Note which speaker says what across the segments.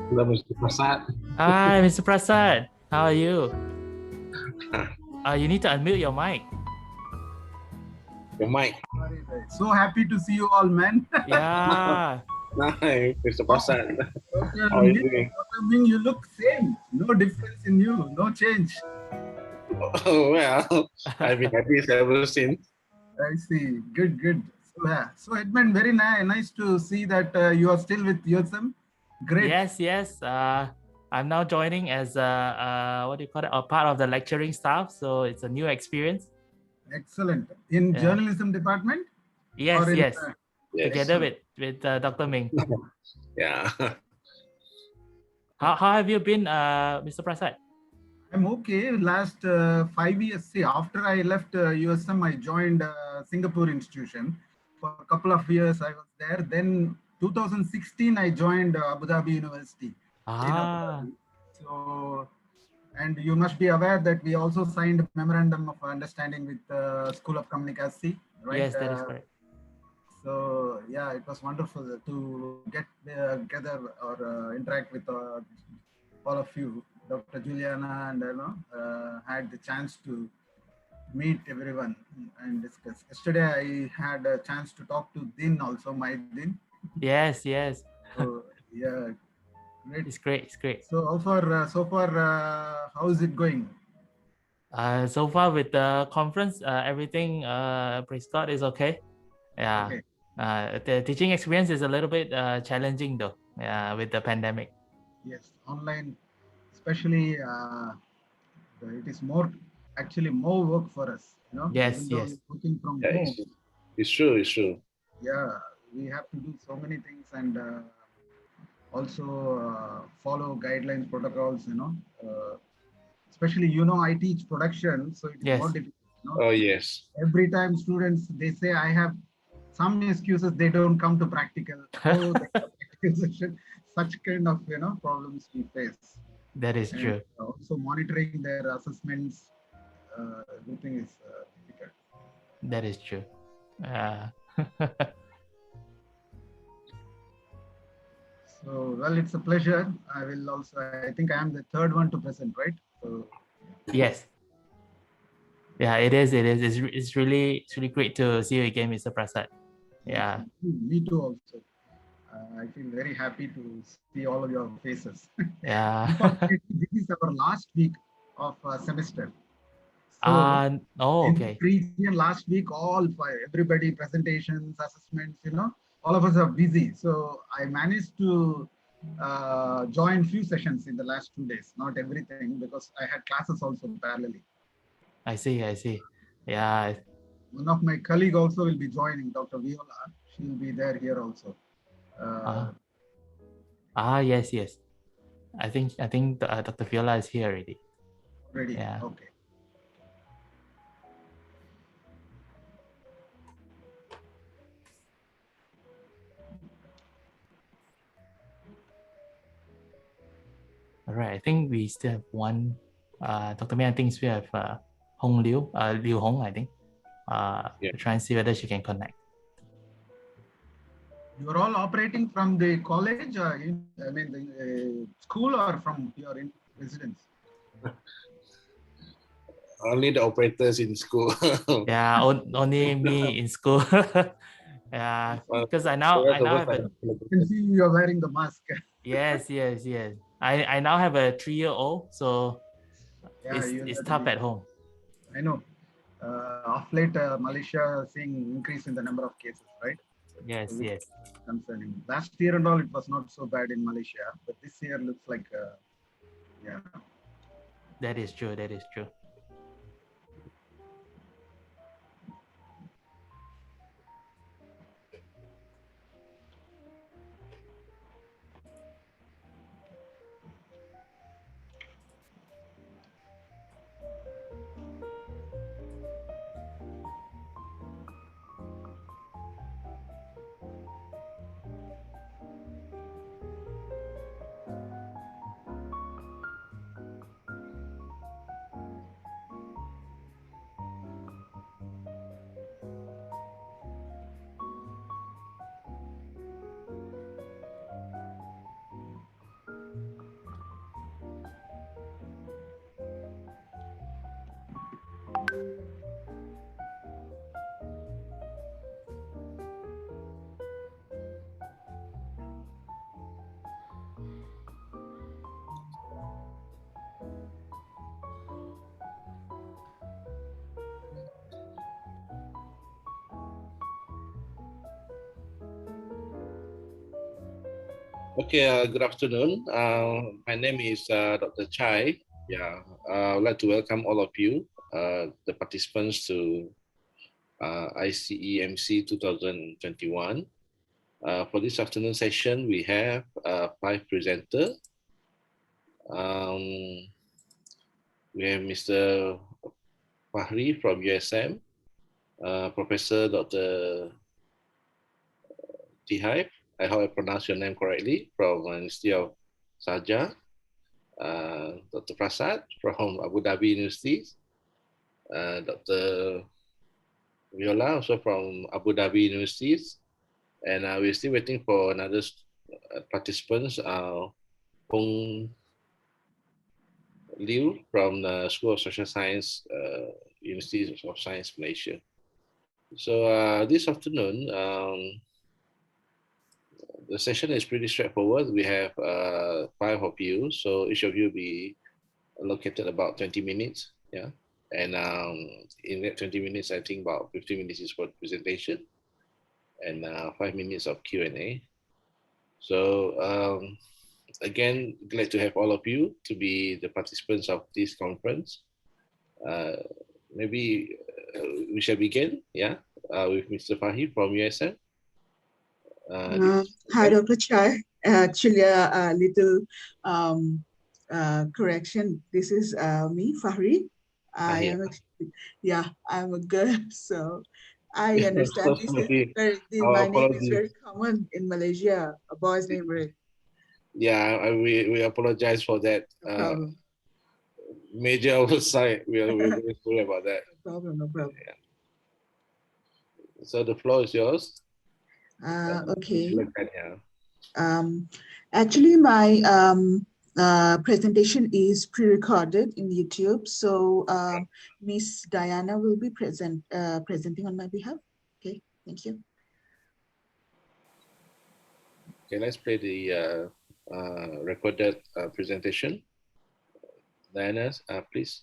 Speaker 1: Hello, Mr. Prasad.
Speaker 2: Hi, Mr. Prasad. How are you? You need to unmute your mic.
Speaker 1: Your mic.
Speaker 3: Sorry, so happy to see you all, man.
Speaker 2: Yeah.
Speaker 1: Hi, Mr. Prasad.
Speaker 3: Dr.
Speaker 1: How are you
Speaker 3: Ming,
Speaker 1: doing?
Speaker 3: Dr. Ming, you look same. No difference in you. No change.
Speaker 1: Oh, well, I've been happy ever since.
Speaker 3: I see. Good, good. So, yeah. So, Edmund, very nice to see that you are still with USM. Great.
Speaker 2: Yes. I'm now joining as what do you call it? A part of the lecturing staff. So it's a new experience.
Speaker 3: Excellent. In
Speaker 2: Yeah.
Speaker 3: journalism department?
Speaker 2: Yes,
Speaker 3: Or in,
Speaker 2: yes.
Speaker 1: Yes.
Speaker 2: Together with Dr. Ming.
Speaker 1: Yeah.
Speaker 2: How have you been, Mr. Prasad?
Speaker 3: I'm okay. Last 5 years, see, after I left USM, I joined Singapore institution. For a couple of years, I was there. Then 2016, I joined Abu Dhabi University in Abu
Speaker 2: Ah,
Speaker 3: Dhabi. So, and you must be aware that we also signed a memorandum of understanding with the School of Communication, right?
Speaker 2: yes, that is correct.
Speaker 3: So yeah, it was wonderful to get together or interact with all of you. Dr. Juliana and had the chance to meet everyone and discuss. Yesterday I had a chance to talk to Din also, my Din.
Speaker 2: Yes.
Speaker 3: So yeah, great.
Speaker 2: It's great.
Speaker 3: So so far, how is it going?
Speaker 2: So far with the conference, everything, praise God, is okay. Yeah.
Speaker 3: Okay.
Speaker 2: The teaching experience is a little bit challenging though. Yeah, with the pandemic.
Speaker 3: Yes, online, especially it is actually more work for us.
Speaker 2: Yes.
Speaker 3: Even though we're working from
Speaker 1: Yeah,
Speaker 3: home,
Speaker 1: it's true. It's true.
Speaker 3: yeah, we have to do so many things and also follow guidelines, protocols. Especially I teach production, so it is more
Speaker 2: Yes.
Speaker 3: difficult.
Speaker 1: Oh, yes.
Speaker 3: Every time students they say I have some excuses, they don't come to practical. Oh, they have practical session. Such kind of problems we face,
Speaker 2: That is
Speaker 3: and
Speaker 2: true.
Speaker 3: also monitoring their assessments. Everything is difficult.
Speaker 2: That is true. Uh,
Speaker 3: So, well, it's a pleasure. I will also, I think I am the third one to present, right? So,
Speaker 2: yes. Yeah, it is. It's really great to see you again, Mr. Prasad. Yeah.
Speaker 3: me too also. I feel very happy to see all of your faces.
Speaker 2: Yeah.
Speaker 3: Unfortunately, this is our last week of semester. So,
Speaker 2: Oh,
Speaker 3: in
Speaker 2: okay.
Speaker 3: region last week, everybody presentations, assessments, all of us are busy. So I managed to join few sessions in the last 2 days, not everything, because I had classes also parallelly.
Speaker 2: I see. Yeah.
Speaker 3: One of my colleague also will be joining, Dr. Viola. She will be there here also. Uh,
Speaker 2: Yes. I think Dr. Viola is here already.
Speaker 3: Ready?
Speaker 2: Yeah.
Speaker 3: Okay.
Speaker 2: All right. I think we still have one. Dr. May, I think we have Hong Liu, Liu Hong, I think.
Speaker 1: Yeah.
Speaker 2: To try and see whether she can connect.
Speaker 3: You are all operating from the college, the school, or from your residence?
Speaker 1: Only the operators in school.
Speaker 2: Yeah, only me in school. Yeah, because I now have a
Speaker 3: You can see you are wearing the mask.
Speaker 2: yes. I now have a 3-year-old, so
Speaker 3: Yeah,
Speaker 2: it's tough at home.
Speaker 3: I know. Of late, Malaysia seeing increase in the number of cases, right?
Speaker 2: Yes.
Speaker 3: Concerning last year and all, it was not so bad in Malaysia, but this year looks like, yeah.
Speaker 2: That is true.
Speaker 1: Okay, good afternoon. My name is Dr. Chai. Yeah, I would like to welcome all of you, the participants to ICEMC 2021. For this afternoon session, we have 5 presenters. We have Mr. Fahri from USM, Professor Dr. Tihai, I hope I pronounced your name correctly, from University of Sharjah, Dr. Prasad from Abu Dhabi University, Dr. Viola also from Abu Dhabi Universities, and we're still waiting for another participants, Hong Liu from the School of Social Science, University of Science, Malaysia. So this afternoon, the session is pretty straightforward. We have 5 of you, so each of you will be allocated about 20 minutes. Yeah, and in that 20 minutes, I think about 15 minutes is for presentation, and 5 minutes of Q&A. So again, glad to have all of you to be the participants of this conference. Maybe we shall begin, yeah, with Mr. Fahim from USM.
Speaker 4: Hi, Dr. Chai. Actually, a little correction. This is me, Fahri. I am, I'm a girl, so I understand this is very, my name is very common in Malaysia, a boy's name, right?
Speaker 1: Yeah, we apologize for that.
Speaker 4: No problem.
Speaker 1: Major oversight. We're very sorry about that.
Speaker 4: No problem, no problem.
Speaker 1: Yeah. So the floor is yours.
Speaker 4: Okay. Actually, my presentation is pre-recorded in YouTube, so Miss Diana will be presenting on my behalf. Okay, thank you.
Speaker 1: Okay, let's play the recorded presentation. Diana, please.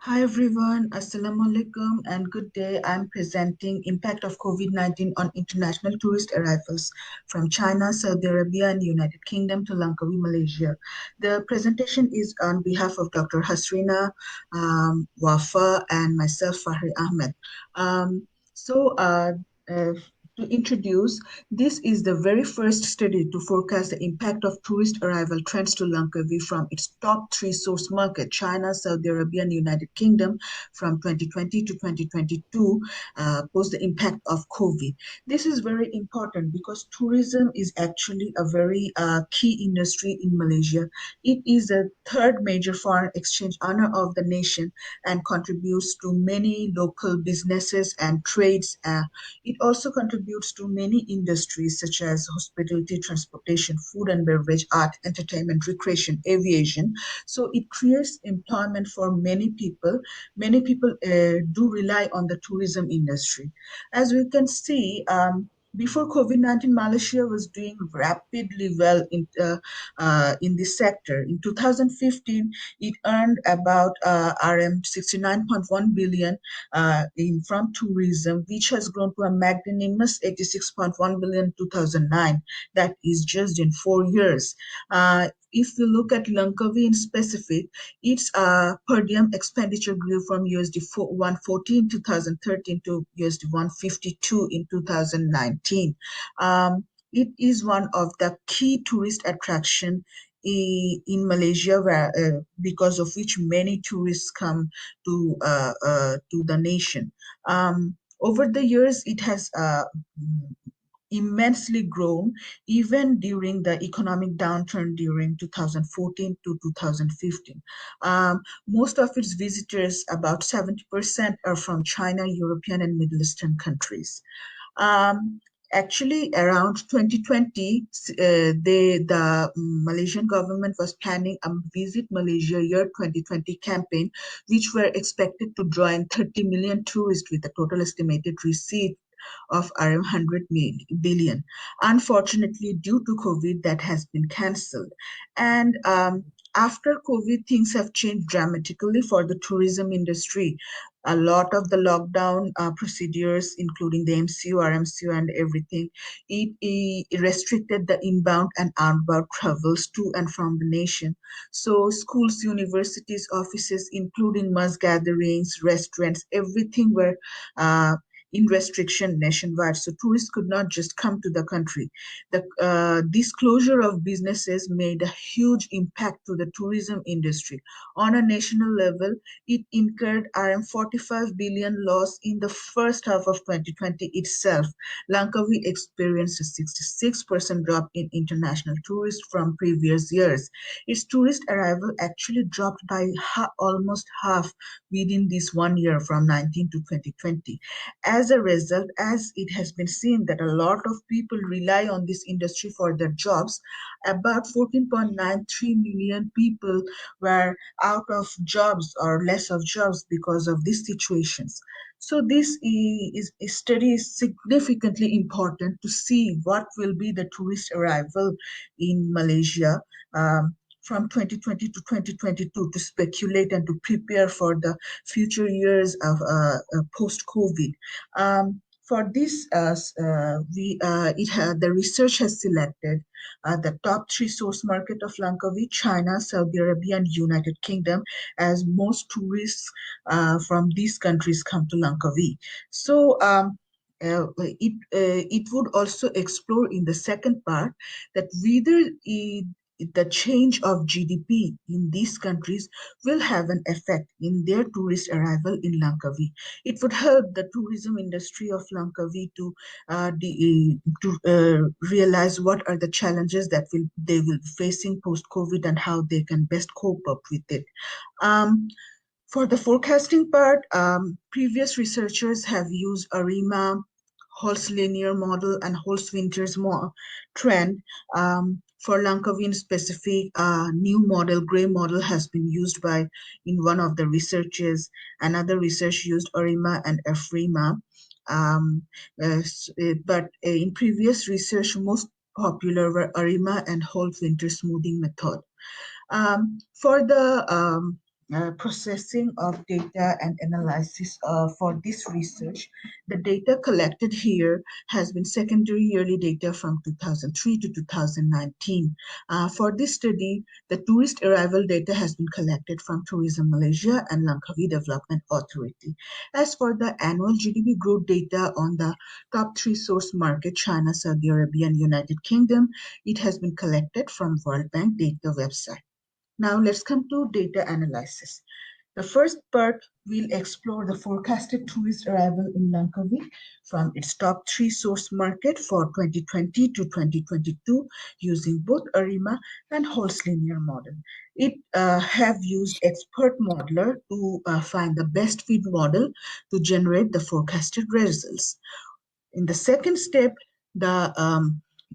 Speaker 4: Hi everyone, Assalamualaikum and good day. I'm presenting impact of COVID-19 on international tourist arrivals from China, Saudi Arabia and United Kingdom to Langkawi, Malaysia. The presentation is on behalf of Dr. Hasrina Wafa and myself, Fahri Ahmed. To introduce, this is the very first study to forecast the impact of tourist arrival trends to Langkawi from its top 3 source market, China, Saudi Arabia, and United Kingdom, from 2020 to 2022, post the impact of COVID. This is very important because tourism is actually a very key industry in Malaysia. It is the 3rd major foreign exchange earner of the nation and contributes to many local businesses and trades. It also contributes to many industries such as hospitality, transportation, food and beverage, art, entertainment, recreation, aviation. So it creates employment for many people. Many people do rely on the tourism industry. As we can see, before COVID-19, Malaysia was doing rapidly well in this sector. In 2015, it earned about RM 69.1 billion from tourism, which has grown to a magnanimous 86.1 billion in 2009. That is just in 4 years. If you look at Langkawi in specific, its per diem expenditure grew from USD 140 in 2013 to USD 152 in 2019. It is one of the key tourist attraction in Malaysia, where because of which many tourists come to the nation. Over the years, it has immensely grown, even during the economic downturn during 2014 to 2015. Most of its visitors, about 70%, are from China, European, and Middle Eastern countries. Actually, around 2020, the Malaysian government was planning a Visit Malaysia Year 2020 campaign, which were expected to draw in 30 million tourists with a total estimated receipt of around 100 billion. Unfortunately, due to COVID, that has been cancelled. And after COVID, things have changed dramatically for the tourism industry. A lot of the lockdown procedures, including the MCU, RMCU, and everything, it restricted the inbound and outbound travels to and from the nation. So schools, universities, offices, including mass gatherings, restaurants, everything were in restriction nationwide. So tourists could not just come to the country. This closure of businesses made a huge impact to the tourism industry. On a national level, it incurred RM 45 billion loss in the first half of 2020 itself. Langkawi experienced a 66% drop in international tourists from previous years. Its tourist arrival actually dropped by almost half within this 1 year from 19 to 2020. As a result, as it has been seen that a lot of people rely on this industry for their jobs, about 14.93 million people were out of jobs or less of jobs because of these situations. So this study is significantly important to see what will be the tourist arrival in Malaysia from 2020 to 2022 to speculate and to prepare for the future years of post-COVID. For this, the research has selected the top three source market of Langkawi: China, Saudi Arabia, and United Kingdom, as most tourists from these countries come to Langkawi. So it would also explore in the second part that whether the change of GDP in these countries will have an effect in their tourist arrival in Langkawi. It would help the tourism industry of Langkawi to realize what are the challenges that they will be facing post-COVID and how they can best cope up with it. For the forecasting part, previous researchers have used ARIMA, Holt's linear model, and Holtz-Winter's trend. For Langkawi in specific, new model, gray model, has been used in one of the researches. Another research used ARIMA and EFRIMA. But in previous research, most popular were ARIMA and Holt-Winter smoothing method. For the processing of data and analysis for this research, the data collected here has been secondary yearly data from 2003 to 2019. For this study, the tourist arrival data has been collected from Tourism Malaysia and Langkawi Development Authority. As for the annual GDP growth data on the top three source market, China, Saudi Arabia, and United Kingdom, it has been collected from World Bank data website. Now let's come to data analysis. The first part will explore the forecasted tourist arrival in Langkawi from its top three source market for 2020 to 2022 using both ARIMA and Holt's linear model. It have used expert modeler to find the best fit model to generate the forecasted results. In the second step, the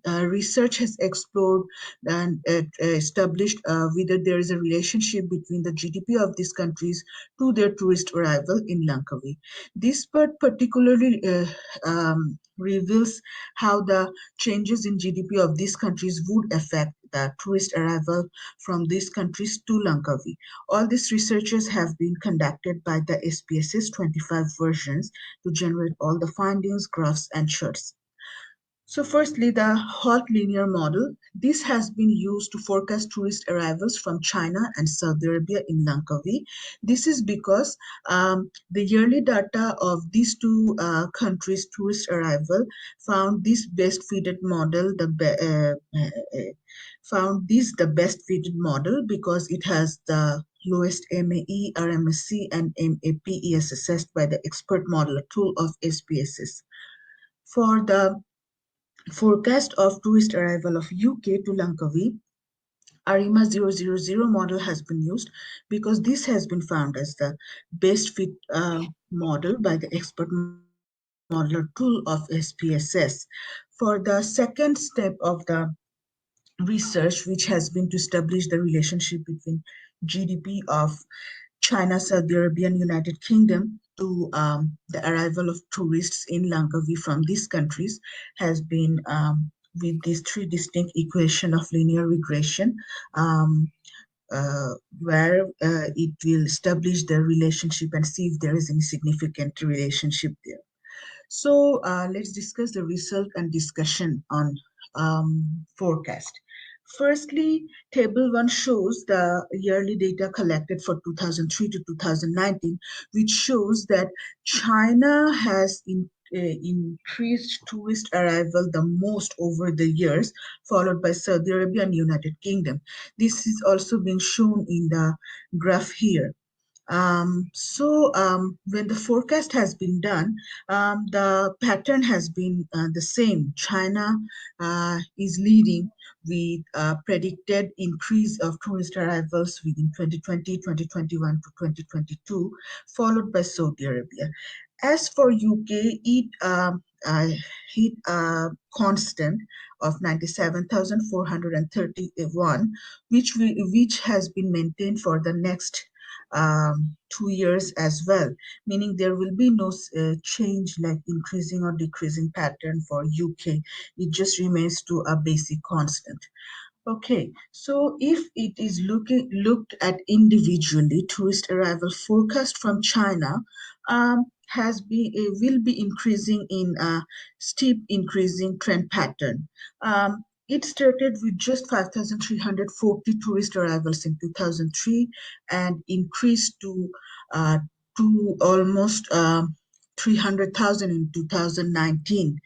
Speaker 4: research has explored and established whether there is a relationship between the GDP of these countries to their tourist arrival in Langkawi. This part particularly reveals how the changes in GDP of these countries would affect the tourist arrival from these countries to Langkawi. All these researches have been conducted by the SPSS 25 versions to generate all the findings, graphs, and charts. So firstly, the Holt linear model. This has been used to forecast tourist arrivals from China and Saudi Arabia in Langkawi. This is because the yearly data of these two countries' tourist arrival found this best fitted model, the best fitted model because it has the lowest MAE, RMSC, and MAPES assessed by the expert modeler tool of SPSS. For the forecast of tourist arrival of UK to Langkawi, ARIMA 000 model has been used because this has been found as the best fit model by the expert modeler tool of SPSS. For the second step of the research, which has been to establish the relationship between GDP of China, Saudi Arabia, and United Kingdom to the arrival of tourists in Langkawi from these countries, has been with these three distinct equation of linear regression. where it will establish the relationship and see if there is any significant relationship there. So let's discuss the result and discussion on forecast. Firstly, table 1 shows the yearly data collected for 2003 to 2019, which shows that China has increased tourist arrival the most over the years, followed by Saudi Arabia and United Kingdom. This is also being shown in the graph here. When the forecast has been done, the pattern has been the same. China is leading with predicted increase of tourist arrivals within 2020, 2021 to 2022, followed by Saudi Arabia. As for UK, it hit a constant of 97,431, which has been maintained for the next 2 years as well, meaning there will be no change like increasing or decreasing pattern for UK. It just remains to a basic constant. Okay, so if it is looked at individually, tourist arrival forecast from China will be increasing in a steep increasing trend pattern. It started with just 5,340 tourist arrivals in 2003 and increased to almost 300,000 in 2019.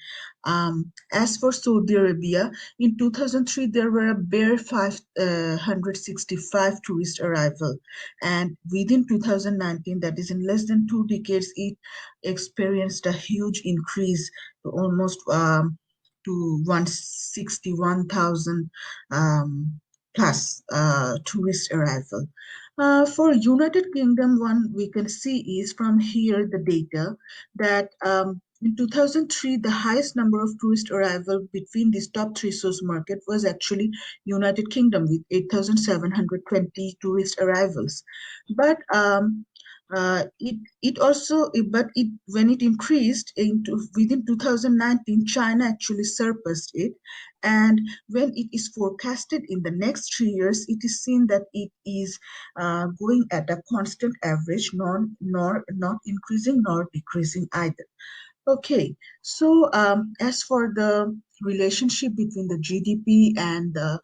Speaker 4: As for Saudi Arabia, in 2003, there were a bare 565 tourist arrival, and within 2019, that is in less than 2 decades, it experienced a huge increase to almost to 161,000 plus tourist arrival. For United Kingdom, one we can see is from here the data that in 2003, the highest number of tourist arrival between these top 3 source market was actually United Kingdom with 8,720 tourist arrivals. But when it increased within 2019, China actually surpassed it, and when it is forecasted in the next 3 years, it is seen that it is going at a constant average, not increasing nor decreasing either. Okay, so as for the relationship between the GDP and the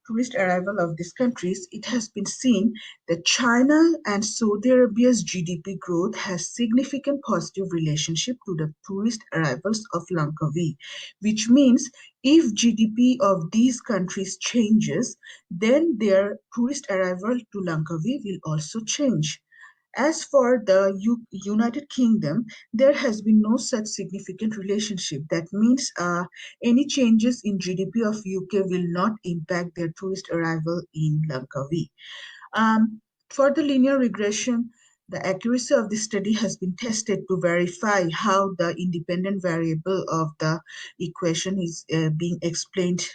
Speaker 4: tourist arrival of these countries, it has been seen that China and Saudi Arabia's GDP growth has significant positive relationship to the tourist arrivals of Langkawi, which means if GDP of these countries changes, then their tourist arrival to Langkawi will also change. As for the United Kingdom, there has been no such significant relationship. That means any changes in GDP of UK will not impact their tourist arrival in Langkawi. For the linear regression, the accuracy of the study has been tested to verify how the independent variable of the equation is being explained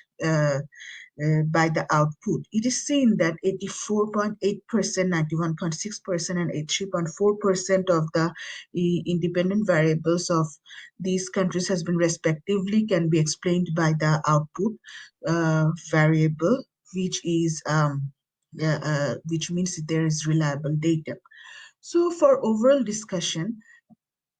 Speaker 4: by the output. It is seen that 84.8%, 91.6%, and 83.4% of the independent variables of these countries has been respectively can be explained by the output variable, which is which means there is reliable data. So for overall discussion,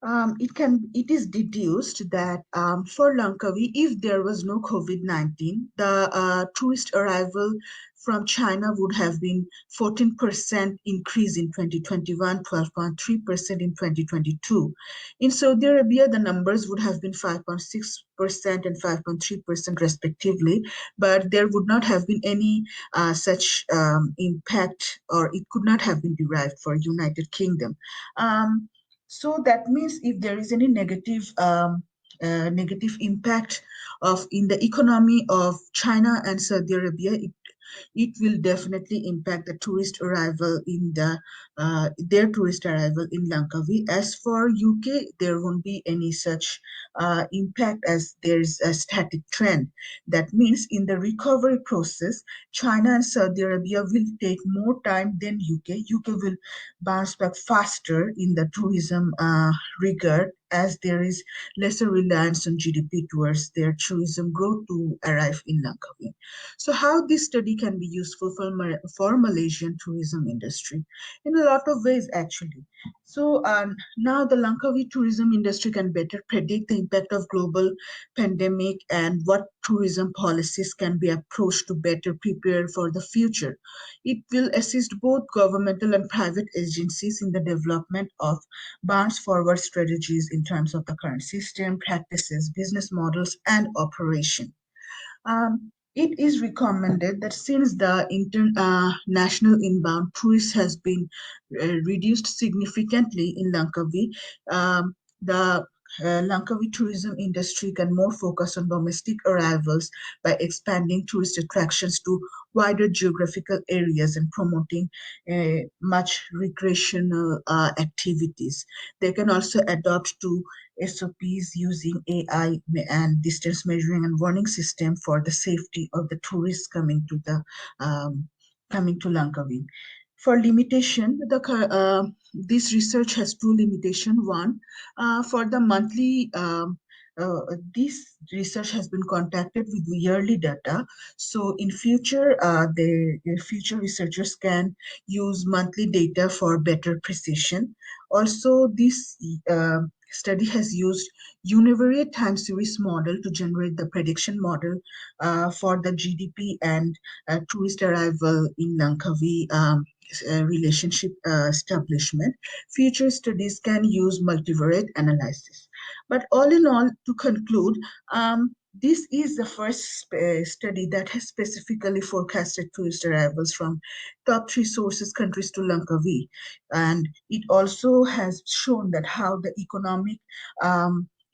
Speaker 4: it is deduced that for Langkawi, if there was no COVID-19, the tourist arrival from China would have been 14% increase in 2021, 12.3% in 2022. In Saudi Arabia, the numbers would have been 5.6% and 5.3% respectively, but there would not have been any such impact, or it could not have been derived for United Kingdom. So that means if there is any negative impact in the economy of China and Saudi Arabia, it will definitely impact the tourist arrival in their tourist arrival in Langkawi. As for UK, there won't be any such impact as there's a static trend. That means in the recovery process, China and Saudi Arabia will take more time than UK. UK will bounce back faster in the tourism regard as there is lesser reliance on GDP towards their tourism growth to arrive in Langkawi. So how this study can be useful for Malaysian tourism industry? In a lot of ways, actually. So now the Langkawi tourism industry can better predict the impact of global pandemic and what tourism policies can be approached to better prepare for the future. It will assist both governmental and private agencies in the development of bounce forward strategies in terms of the current system, practices, business models, and operation. It is recommended that since the international inbound tourists has been reduced significantly in Langkawi, the Langkawi tourism industry can more focus on domestic arrivals by expanding tourist attractions to wider geographical areas and promoting much recreational activities. They can also adopt to SOPs using AI and distance measuring and warning system for the safety of the tourists coming to Langkawi. For limitation, this research has two limitations. One, for the monthly, this research has been contacted with yearly data. So in future, the future researchers can use monthly data for better precision. Also, this study has used univariate time series model to generate the prediction model for the GDP and tourist arrival in Langkawi relationship establishment. Future studies can use multivariate analysis. But all in all, to conclude, this is the first study that has specifically forecasted tourist arrivals from top 3 sources countries to Langkawi. And it also has shown that how the economic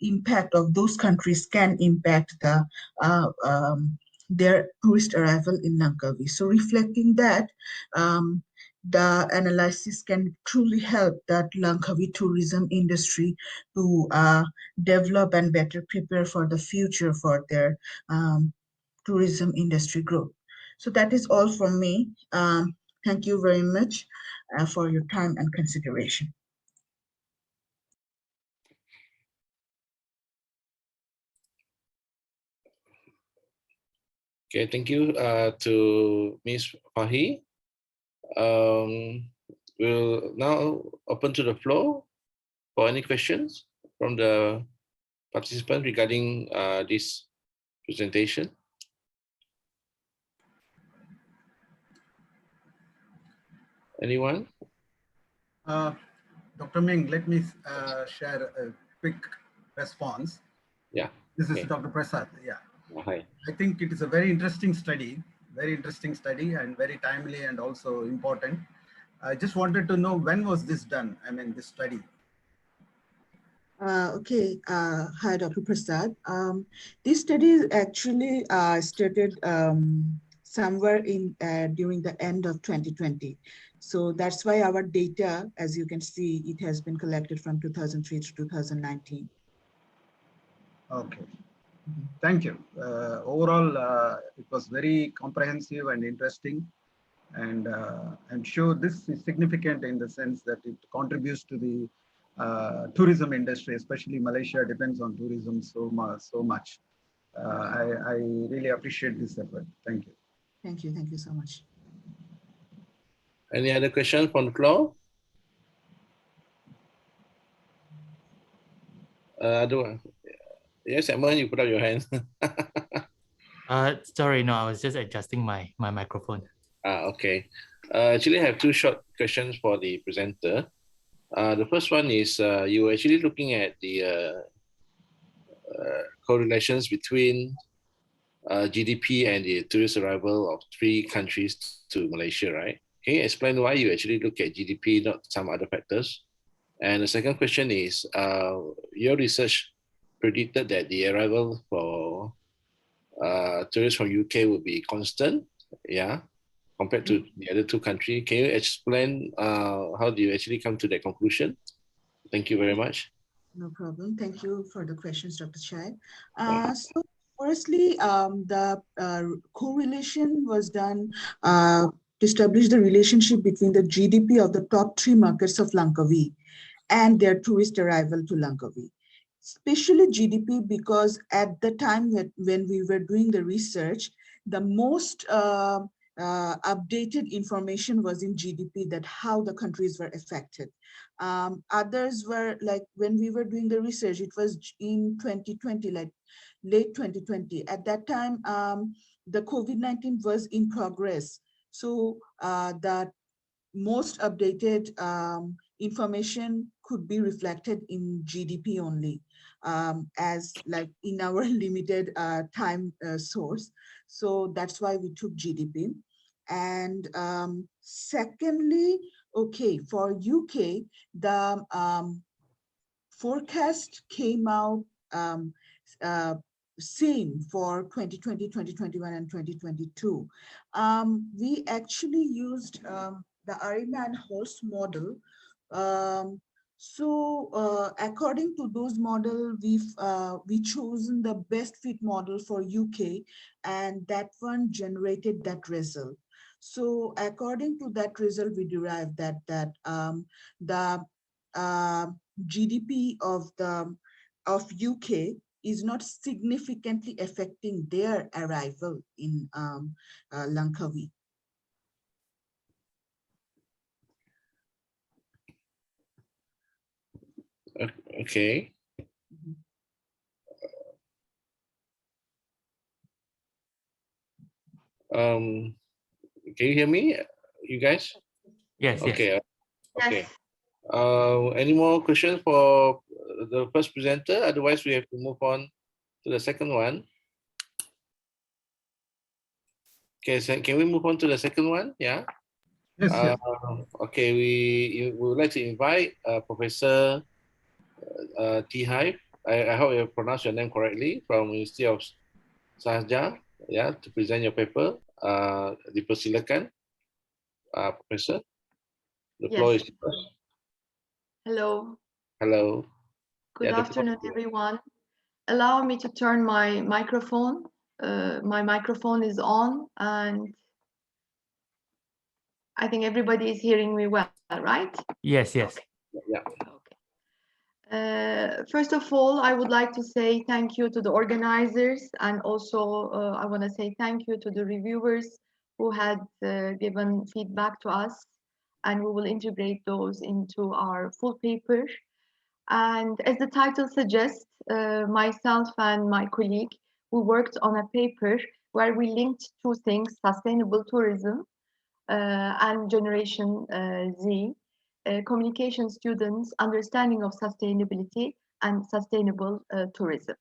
Speaker 4: impact of those countries can impact their tourist arrival in Langkawi. So reflecting that, the analysis can truly help that Langkawi tourism industry to develop and better prepare for the future for their tourism industry growth. So that is all from me. Thank you very much for your time and consideration.
Speaker 1: Okay, thank you to Ms. Fahi. We'll now open to the floor for any questions from the participants regarding this presentation. Anyone?
Speaker 3: Dr. Ming, let me share a quick response.
Speaker 1: Yeah.
Speaker 3: This is Dr. Prasad. Yeah.
Speaker 1: Hi.
Speaker 3: I think it is a very interesting study and very timely and also important. I just wanted to know, when was this done? I mean, this study.
Speaker 4: Okay. Hi, Dr. Prasad. This study actually started somewhere in during the end of 2020. So that's why our data, as you can see, it has been collected from 2003 to 2019.
Speaker 3: Okay. Thank you. Overall, it was very comprehensive and interesting. And I'm sure this is significant in the sense that it contributes to the tourism industry, especially Malaysia depends on tourism so much. I really appreciate this effort. Thank you.
Speaker 4: Thank you. Thank you so much.
Speaker 1: Any other questions from the floor? Yes, Edmund, you put up your hand.
Speaker 2: Sorry, no, I was just adjusting my microphone.
Speaker 1: Okay. Actually, I have two short questions for the presenter. The first one is you were actually looking at the correlations between GDP and the tourist arrival of 3 countries to Malaysia, right? Can you explain why you actually look at GDP, not some other factors? And the second question is, your research predicted that the arrival for tourists from UK would be constant, yeah, compared to the other 2 countries. Can you explain how do you actually come to that conclusion? Thank you very much.
Speaker 4: No problem. Thank you for the questions, Dr. Chai. So firstly, the correlation was done to establish the relationship between the GDP of the top 3 markets of Langkawi and their tourist arrival to Langkawi. especially GDP, because at the time when we were doing the research, the most updated information was in GDP, that how the countries were affected. Others were like, when we were doing the research, it was in 2020, like late 2020. At that time, the COVID-19 was in progress. So the most updated information could be reflected in GDP only, as like in our limited time source. So that's why we took GDP. And secondly, okay, for UK, the forecast came out um, uh, same for 2020, 2021, and 2022. We actually used the Arima and Holst model. According to those model, we chosen the best fit model for UK, and that one generated that result. So according to that result, we derived the uh, GDP of UK is not significantly affecting their arrival in Langkawi.
Speaker 1: Okay. Can you hear me, you guys?
Speaker 2: Yes, yes.
Speaker 1: Okay. Okay. Any more questions for the first presenter? Otherwise, we have to move on to the second one. Okay, so can we move on to the second one? Yeah.
Speaker 3: Yes, yes.
Speaker 1: Okay, we would like to invite Professor T. Hive. I hope you pronounced your name correctly, from University of Sharjah, yeah, to present your paper. Dipersilakan, Professor. The floor is yours.
Speaker 5: Hello.
Speaker 1: Hello.
Speaker 5: Good afternoon, everyone. Allow me to turn my microphone. My microphone is on, and I think everybody is hearing me well, right?
Speaker 2: Yes, yes.
Speaker 1: Yeah.
Speaker 5: Okay. First of all, I would like to say thank you to the organizers, and also I want to say thank you to the reviewers who had given feedback to us, and we will integrate those into our full paper. And as the title suggests, myself and my colleague, we worked on a paper where we linked two things: sustainable tourism and Generation Z, communication students' understanding of sustainability and sustainable tourism.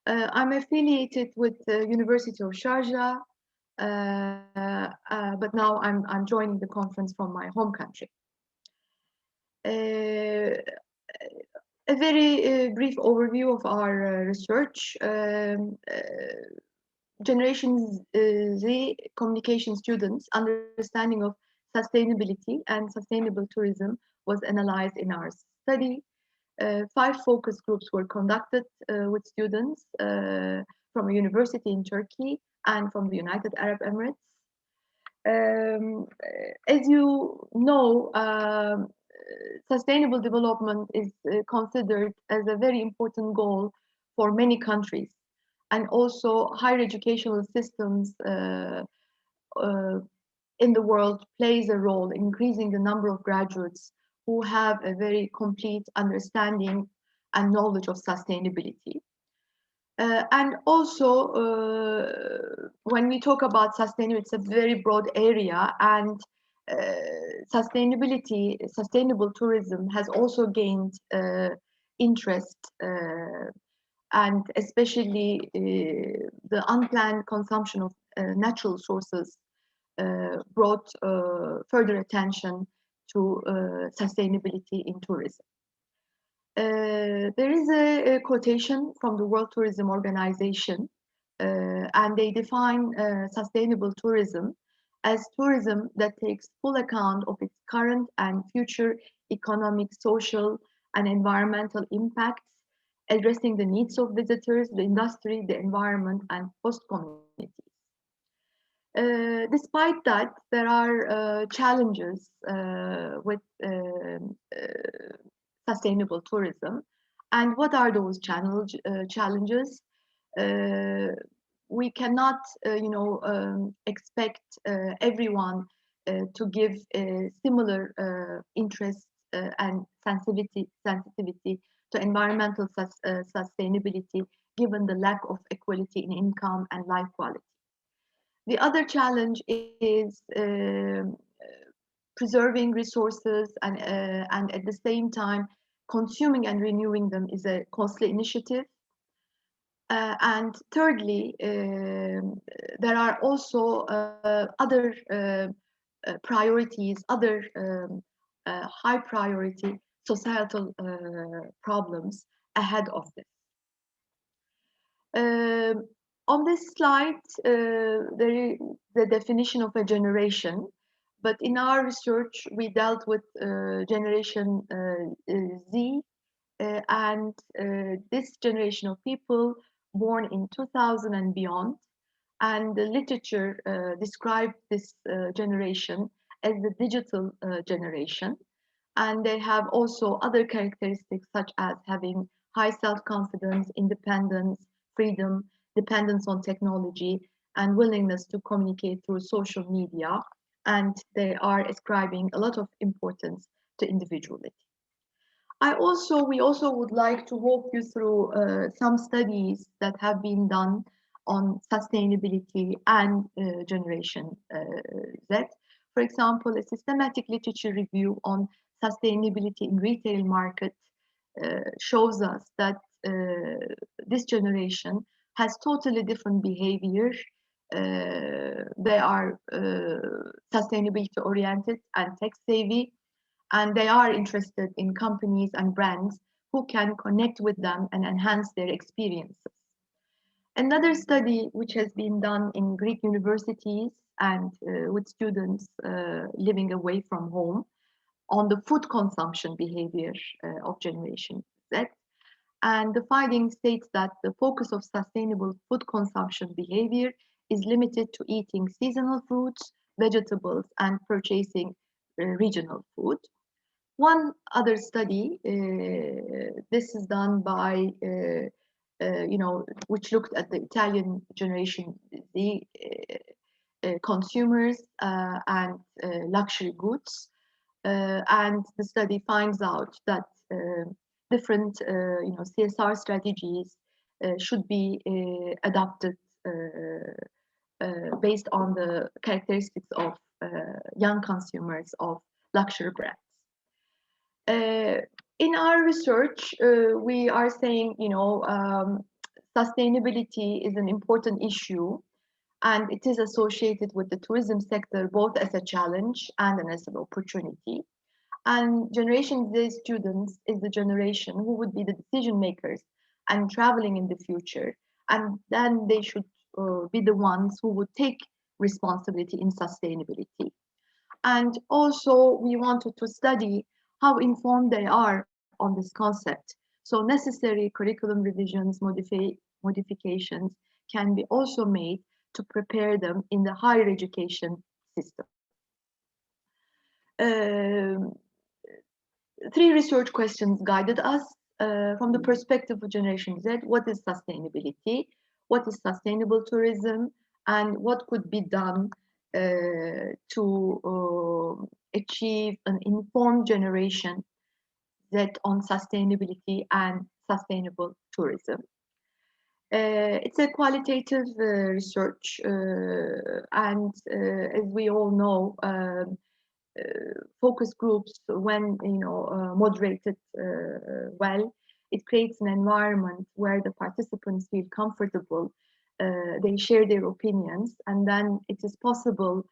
Speaker 5: I'm affiliated with the University of Sharjah, but now I'm joining the conference from my home country. A very brief overview of our research. Generation Z communication students' understanding of sustainability and sustainable tourism was analyzed in our study. 5 focus groups were conducted with students from a university in Turkey and from the United Arab Emirates. As you know, sustainable development is considered as a very important goal for many countries, and also higher educational systems in the world plays a role in increasing the number of graduates who have a very complete understanding and knowledge of sustainability. And also, when we talk about sustainability, it's a very broad area, and sustainable tourism has also gained interest, and especially the unplanned consumption of natural sources brought further attention to sustainability in tourism. There is a quotation from the World Tourism Organization, and they define sustainable tourism as tourism that takes full account of its current and future economic, social, and environmental impacts, addressing the needs of visitors, the industry, the environment, and host communities. Despite that, there are challenges with sustainable tourism, And what are those challenges? We cannot, expect everyone to give similar interest and sensitivity to environmental sustainability, given the lack of equality in income and life quality. The other challenge is preserving resources and at the same time consuming and renewing them is a costly initiative. And thirdly, there are also other priorities, other high priority societal problems ahead of this. On this slide, there is the definition of a generation, but in our research, we dealt with generation Z, and this generation of people born in 2000 and beyond. And the literature described this generation as the digital generation. And they have also other characteristics such as having high self-confidence, independence, freedom, dependence on technology, and willingness to communicate through social media. And they are ascribing a lot of importance to individuality. We also would like to walk you through some studies that have been done on sustainability and Generation Z. For example, a systematic literature review on sustainability in retail market shows us that this generation has totally different behavior. They are sustainability oriented and tech savvy, and they are interested in companies and brands who can connect with them and enhance their experiences. Another study which has been done in Greek universities and with students living away from home on the food consumption behavior of Generation Z. And the finding states that the focus of sustainable food consumption behavior is limited to eating seasonal fruits, vegetables, and purchasing regional food. One other study, this is done by, which looked at the Italian Generation Z consumers and luxury goods. And the study finds out that different, CSR strategies should be adopted based on the characteristics of young consumers of luxury brands. In our research, we are saying, sustainability is an important issue, and it is associated with the tourism sector both as a challenge and as an opportunity. And Generation Z students is the generation who would be the decision makers and traveling in the future, and then they should be the ones who would take responsibility in sustainability. And also, we wanted to study how informed they are on this concept. So necessary curriculum revisions, modifications can be also made to prepare them in the higher education system. Three research questions guided us from the perspective of Generation Z. What is sustainability? What is sustainable tourism? And what could be done to achieve an informed generation that on sustainability and sustainable tourism. It's a qualitative research, and as we all know, focus groups, when moderated well, it creates an environment where the participants feel comfortable. They share their opinions, and then it is possible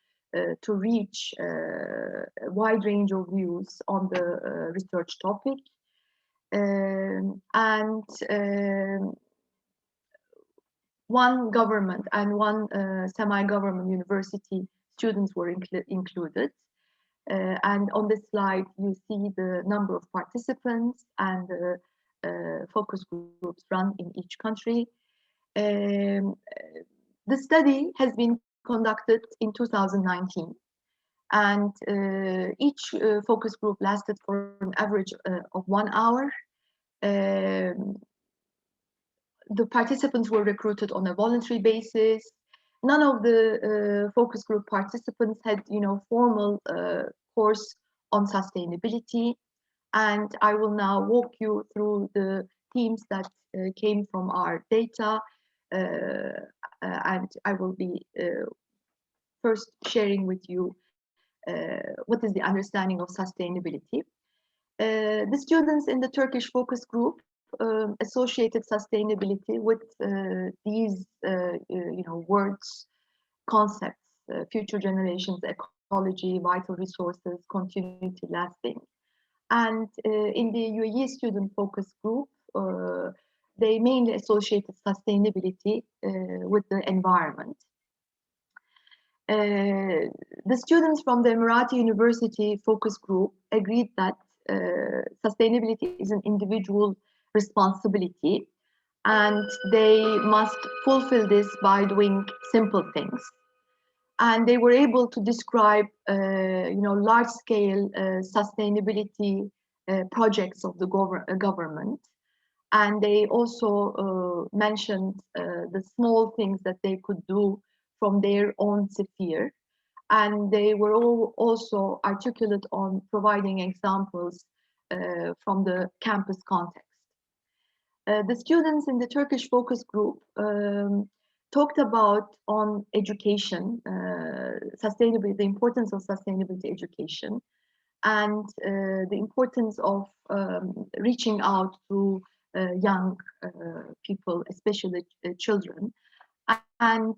Speaker 5: to reach a wide range of views on the research topic. One government and one semi-government university students were included. And on this slide, you see the number of participants and the focus groups run in each country. The study has been conducted in 2019, and each focus group lasted for an average of 1 hour. Um, the participants were recruited on a voluntary basis. None of the focus group participants had, formal course on sustainability. And I will now walk you through the themes that came from our data. And I will be first sharing with you what is the understanding of sustainability. The students in the Turkish focus group associated sustainability with these, words, concepts: future generations, ecology, vital resources, continuity, lasting. And in the UAE student focus group, they mainly associated sustainability with the environment. The students from the Emirati University focus group agreed that sustainability is an individual responsibility, and they must fulfill this by doing simple things. And they were able to describe, large-scale sustainability projects of the government. And they also mentioned the small things that they could do from their own sphere. And they were all also articulate on providing examples from the campus context. The students in the Turkish focus group talked about on education, sustainability, the importance of sustainability education, and the importance of reaching out to young people, especially children. And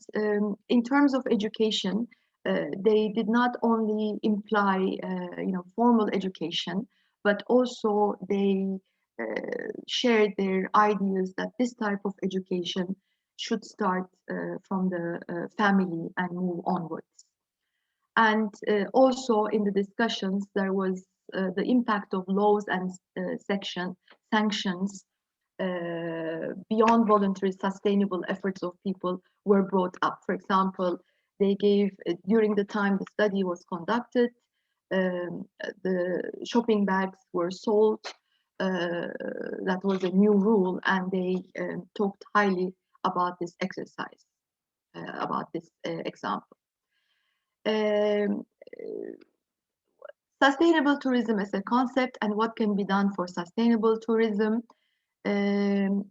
Speaker 5: in terms of education, they did not only imply, formal education, but also they shared their ideas that this type of education should start from the family and move onwards. And also in the discussions, there was the impact of laws and sanctions beyond voluntary sustainable efforts of people were brought up. For example, they gave, during the time the study was conducted, the shopping bags were sold. That was a new rule, and they talked highly about this exercise, about this example. Sustainable tourism as a concept and what can be done for sustainable tourism. The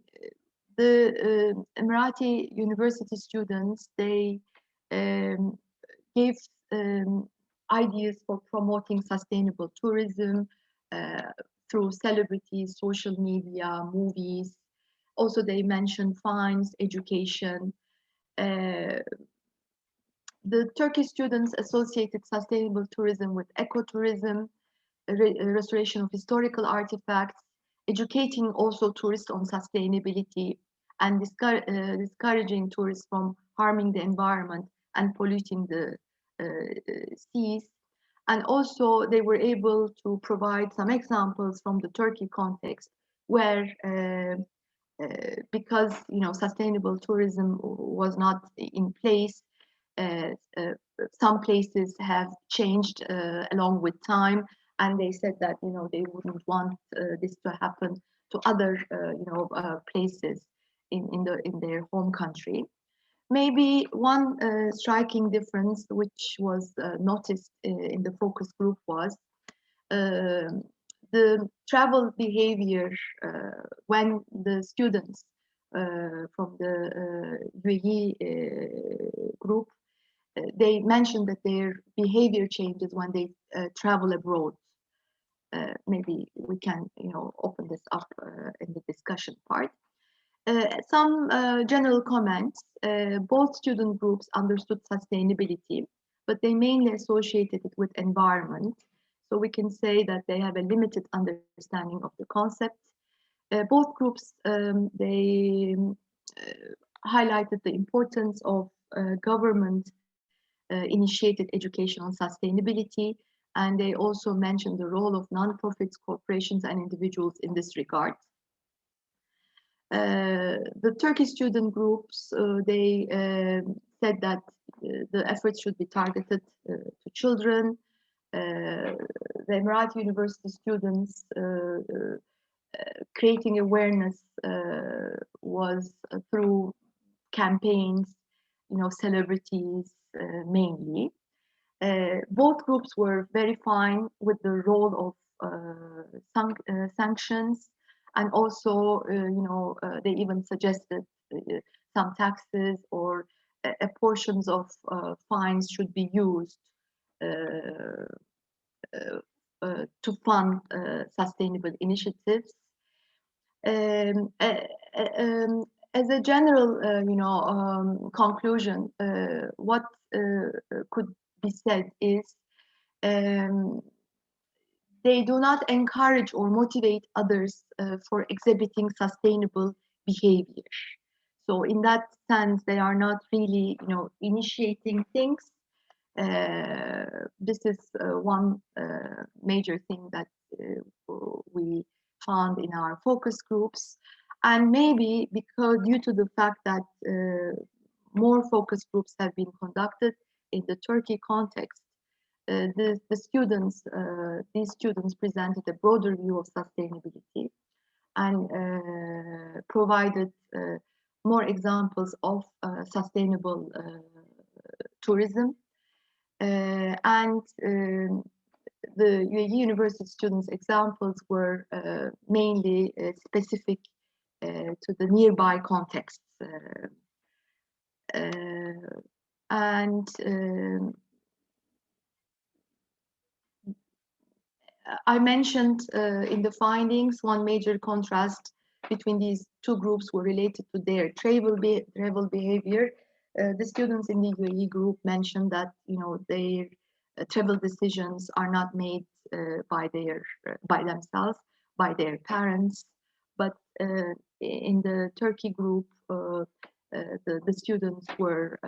Speaker 5: Emirati University students, they gave ideas for promoting sustainable tourism through celebrities, social media, movies. Also, they mentioned fines, education. The Turkish students associated sustainable tourism with ecotourism, restoration of historical artifacts, educating also tourists on sustainability, and discouraging tourists from harming the environment and polluting the seas. And also they were able to provide some examples from the Turkey context where because sustainable tourism was not in place, some places have changed along with time, and they said that they wouldn't want this to happen to other places in their home country. Maybe one striking difference which was noticed in the focus group was the travel behavior when the students from the UAE group, they mentioned that their behavior changes when they travel abroad. Maybe we can, open this up in the discussion part. Some general comments. Both student groups understood sustainability, but they mainly associated it with environment. So we can say that they have a limited understanding of the concept. Both groups, they highlighted the importance of government initiated education on sustainability, and they also mentioned the role of non-profits, corporations, and individuals in this regard. The Turkish student groups, they said that the efforts should be targeted to children. The Emirati University students creating awareness was through campaigns, celebrities mainly. Both groups were very fine with the role of sanctions, and also, they even suggested some taxes or portions of fines should be used to fund sustainable initiatives. As a general, conclusion, what could be said is they do not encourage or motivate others for exhibiting sustainable behavior. So in that sense, they are not really, initiating things. This is one major thing that we found in our focus groups. And maybe because due to the fact that more focus groups have been conducted in the Turkey context, these students presented a broader view of sustainability and provided more examples of sustainable tourism. And the UAE University students' examples were mainly specific to the nearby contexts. I mentioned in the findings, one major contrast between these two groups were related to their travel behavior. The students in the UAE group mentioned that their travel decisions are not made by themselves, by their parents, but in the Turkey group, the students were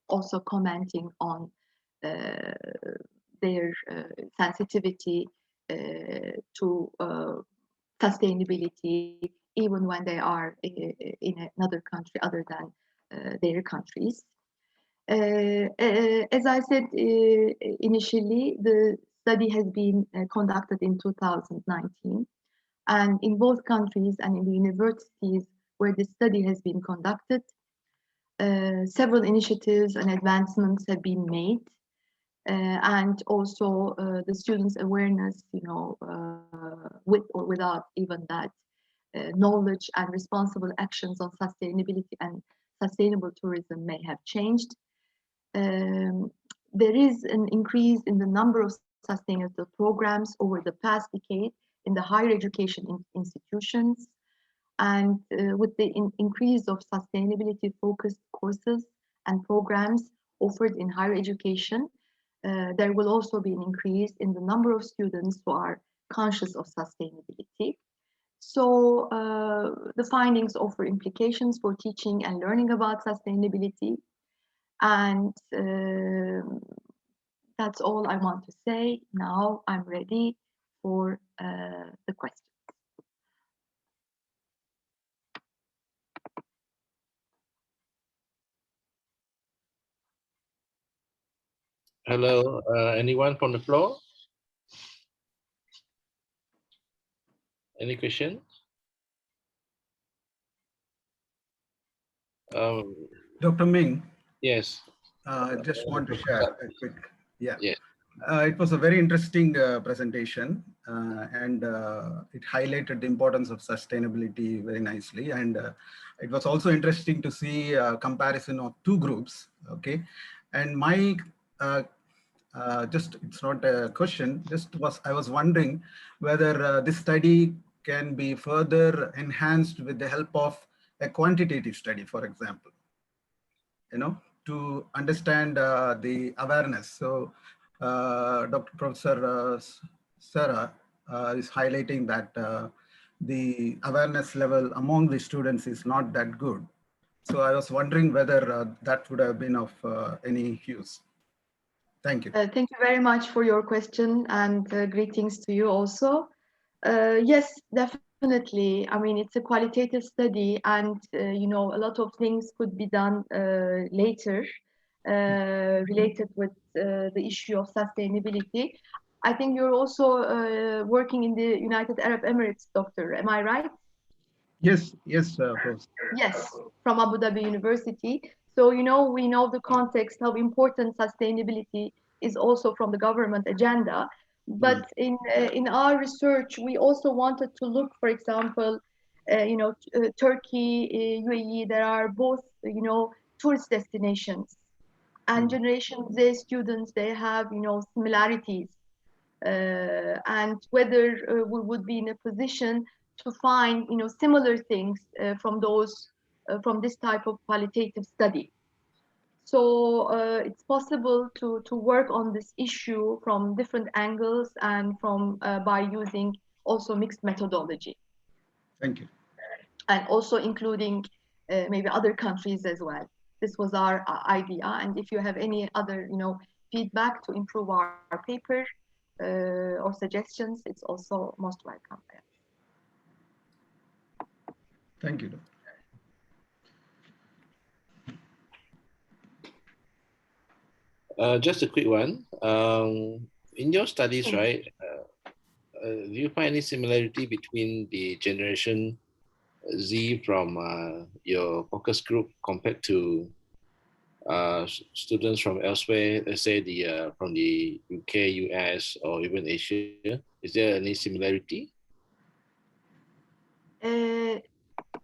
Speaker 5: also commenting on their sensitivity to sustainability, even when they are in another country other than their countries. As I said initially, the study has been conducted in 2019, and in both countries and in the universities where the study has been conducted, several initiatives and advancements have been made. And also the students' awareness, with or without even that knowledge and responsible actions on sustainability and sustainable tourism may have changed. There is an increase in the number of sustainable programs over the past decade in the higher education institutions, and with the increase of sustainability-focused courses and programs offered in higher education, there will also be an increase in the number of students who are conscious of sustainability. So the findings offer implications for teaching and learning about sustainability. And that's all I want to say. Now I'm ready for the questions.
Speaker 1: Hello, anyone from the floor? Any questions?
Speaker 3: Dr. Ming,
Speaker 1: Yes.
Speaker 3: I just want to share a quick, yeah.
Speaker 1: Yeah.
Speaker 3: It was a very interesting presentation, and it highlighted the importance of sustainability very nicely. And it was also interesting to see a comparison of two groups, okay? And my, it's not a question, I was wondering whether this study can be further enhanced with the help of a quantitative study, for example, to understand the awareness. So Dr. Professor Sarah is highlighting that the awareness level among the students is not that good. So I was wondering whether that would have been of any use. Thank you.
Speaker 5: Thank you very much for your question, and greetings to you also. Yes, definitely. I mean, it's a qualitative study, and a lot of things could be done later related with the issue of sustainability. I think you're also working in the United Arab Emirates, doctor. Am I right?
Speaker 3: Yes, yes, Prof.
Speaker 5: Yes, from Abu Dhabi University. So, you know, we know the context, how important sustainability is also from the government agenda. But in our research, we also wanted to look, for example, Turkey, UAE, there are both, tourist destinations. And Generation Z students, they have, similarities. And whether we would be in a position to find similar things from this type of qualitative study. So it's possible to work on this issue from different angles and from by using also mixed methodology.
Speaker 3: Thank you.
Speaker 5: And also including maybe other countries as well. This was our idea. And if you have any other feedback to improve our paper or suggestions, it's also most welcome.
Speaker 3: Thank you, Doctor.
Speaker 1: Just a quick one. In your studies, right, do you find any similarity between the Generation Z from your focus group compared to students from elsewhere, let's say from the UK, US, or even Asia? Is there any similarity?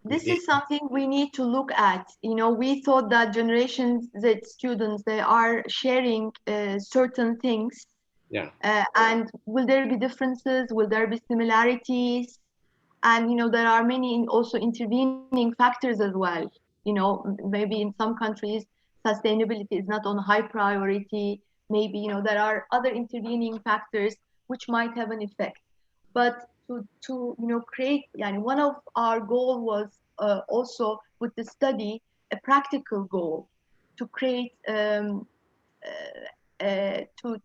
Speaker 5: This is something we need to look at. We thought that Generation Z students, they are sharing certain things.
Speaker 1: Yeah.
Speaker 5: And will there be differences? Will there be similarities? And there are many also intervening factors as well. Maybe in some countries sustainability is not on high priority. Maybe there are other intervening factors which might have an effect. But to create, one of our goal was also with the study a practical goal to create to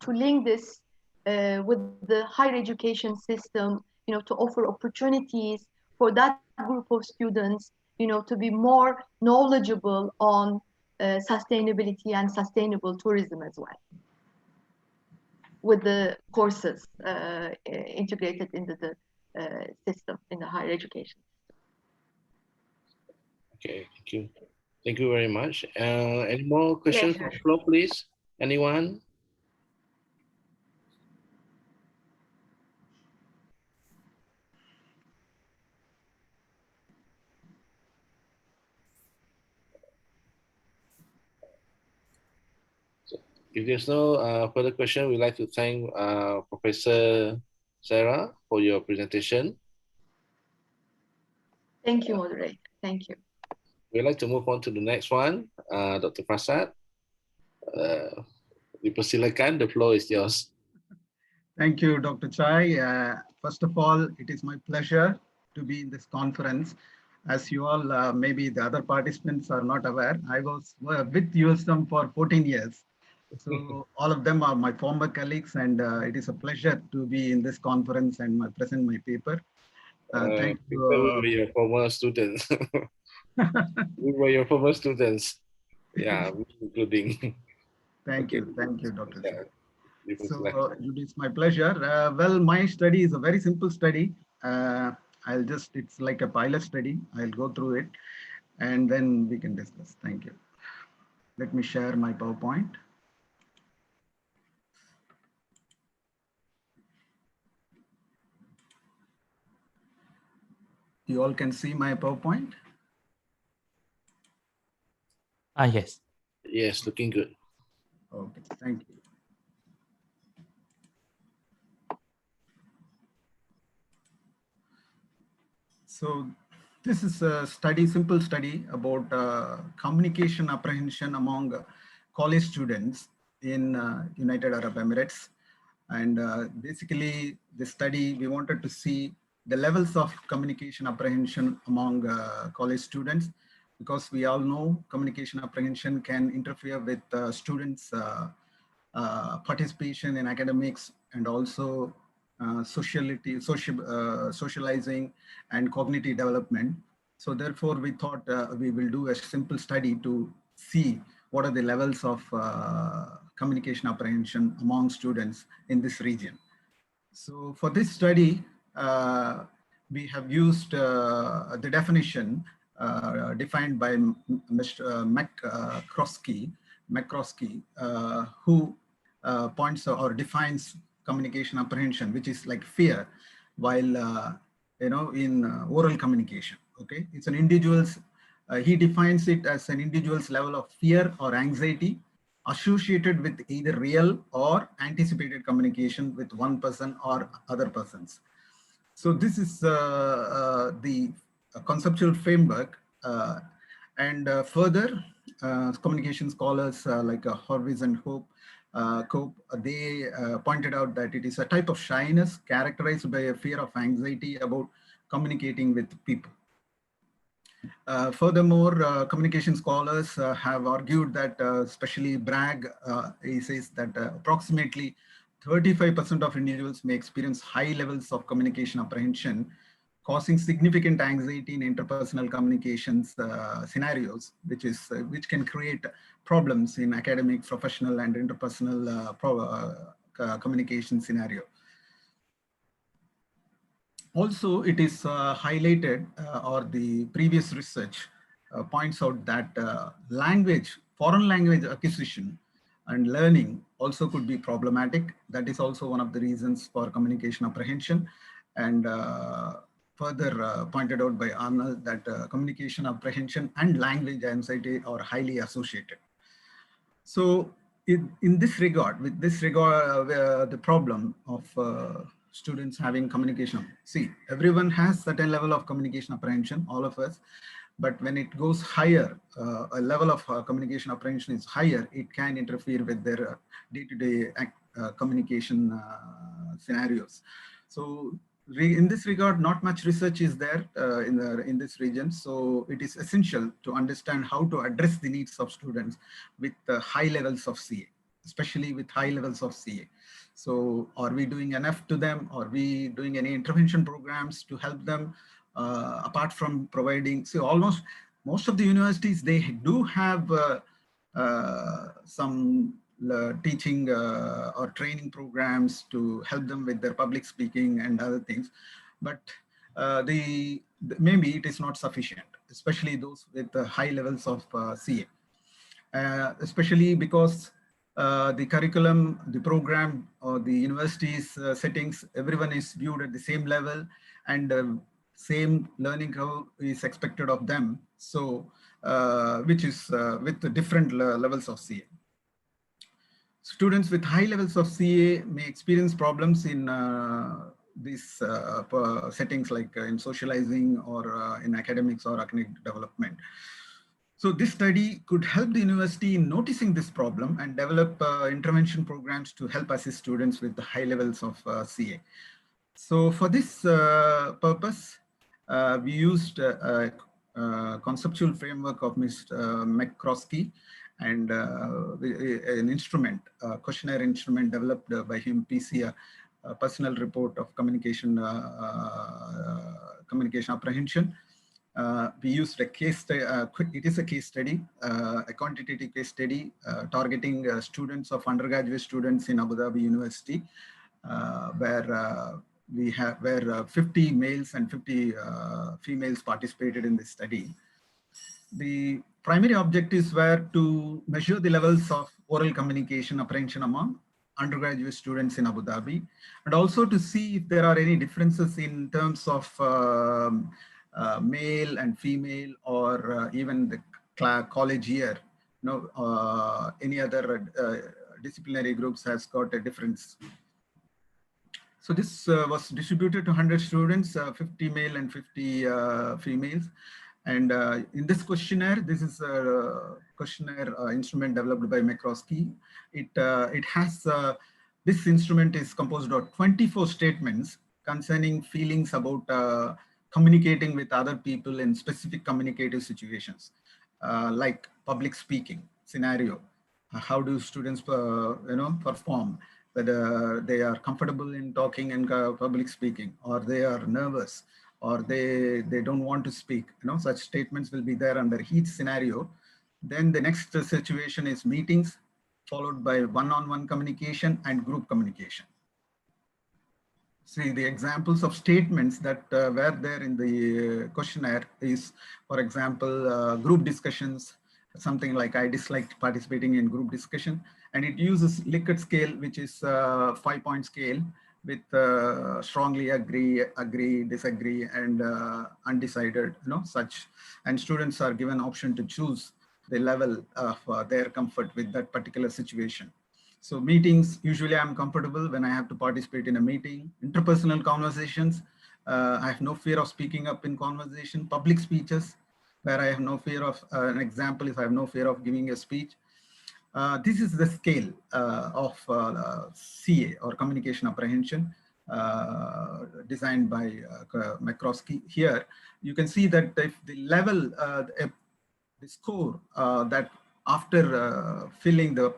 Speaker 5: link this with the higher education system, to offer opportunities for that group of students, to be more knowledgeable on sustainability and sustainable tourism as well, with the courses integrated into the system in the higher education.
Speaker 1: Okay, thank you. Thank you very much. Any more questions from the floor, please? Anyone? If there's no further question, we'd like to thank Professor Sarah for your presentation.
Speaker 5: Thank you, moderator. Thank you.
Speaker 1: We'd like to move on to the next one. Dr. Prasad, dipersilakan, the floor is yours.
Speaker 3: Thank you, Dr. Chai. First of all, it is my pleasure to be in this conference. As you all, maybe the other participants are not aware, I was with USM for 14 years. So all of them are my former colleagues, and it is a pleasure to be in this conference and present my paper. Thank you.
Speaker 1: We were your former students. We were your former students. Yeah, including.
Speaker 3: Thank you, Dr.
Speaker 1: Yeah.
Speaker 3: So it is my pleasure. Well, my study is a very simple study. It's like a pilot study. I'll go through it and then we can discuss. Thank you. Let me share my PowerPoint. You all can see my PowerPoint?
Speaker 2: Yes.
Speaker 1: Yes, looking good.
Speaker 3: Okay, thank you. So this is a simple study about communication apprehension among college students in United Arab Emirates. And basically the study, we wanted to see the levels of communication apprehension among college students, because we all know communication apprehension can interfere with students' participation in academics and also socializing and cognitive development. So therefore, we thought we will do a simple study to see what are the levels of communication apprehension among students in this region. So for this study, we have used the definition defined by Mr. McCroskey, who points or defines communication apprehension, which is like fear, while in oral communication. Okay, it's an individual's. He defines it as an individual's level of fear or anxiety associated with either real or anticipated communication with one person or other persons. So this is the conceptual framework. And further, communication scholars like Horwitz and Cope, they pointed out that it is a type of shyness characterized by a fear of anxiety about communicating with people. Furthermore, communication scholars have argued that, especially Bragg, he says that approximately 35% of individuals may experience high levels of communication apprehension, causing significant anxiety in interpersonal communications scenarios, which can create problems in academic, professional, and interpersonal communication scenario. Also, it is highlighted, or the previous research points out that foreign language acquisition and learning also could be problematic. That is also one of the reasons for communication apprehension. And further pointed out by Arnold that communication apprehension and language anxiety are highly associated. So in this regard, the problem of students having communication. See, everyone has certain level of communication apprehension, all of us, but when it goes higher, a level of communication apprehension is higher, it can interfere with their day-to-day communication scenarios. So in this regard, not much research is there in this region. So it is essential to understand how to address the needs of students with high levels of CA, especially with high levels of CA. So are we doing enough to them? Are we doing any intervention programs to help them apart from providing, so almost most of the universities, they do have some teaching or training programs to help them with their public speaking and other things. But maybe it is not sufficient, especially those with high levels of CA. Especially because the curriculum, the program, or the university's settings, everyone is viewed at the same level, and same learning curve is expected of them. So, which is with the different levels of CA. Students with high levels of CA may experience problems in these settings, like in socializing or in academics or academic development. So this study could help the university in noticing this problem and develop intervention programs to help assist students with the high levels of CA. So for this purpose, we used a conceptual framework of Mr. McCroskey and an instrument, a questionnaire instrument developed by him, PC, a personal report of communication apprehension. We used a case study, it is a case study, a quantitative case study targeting students of undergraduate students in Abu Dhabi University, where 50 males and 50 females participated in this study. The primary objectives were to measure the levels of oral communication apprehension among undergraduate students in Abu Dhabi, and also to see if there are any differences in terms of male and female, or even the college year. Any other disciplinary groups has got a difference. So this was distributed to 100 students, 50 male and 50 females. And in this questionnaire, this is a questionnaire instrument developed by McCroskey. It has, this instrument is composed of 24 statements concerning feelings about communicating with other people in specific communicative situations, like public speaking scenario. How do students, perform? Whether they are comfortable in talking and public speaking, or they are nervous, or they don't want to speak. Such statements will be there under each scenario. Then the next situation is meetings, followed by one-on-one communication and group communication. See, the examples of statements that were there in the questionnaire is, for example, group discussions, something like I disliked participating in group discussion, and it uses Likert scale, which is a 5-point scale with strongly agree, disagree, and undecided, such. And students are given option to choose the level of their comfort with that particular situation. So meetings, usually I'm comfortable when I have to participate in a meeting. Interpersonal conversations, I have no fear of speaking up in conversation. Public speeches, where I have no fear of, an example is I have no fear of giving a speech. This is the scale of CA, or communication apprehension, designed by McCroskey. Here, you can see that if the level, the score that after filling the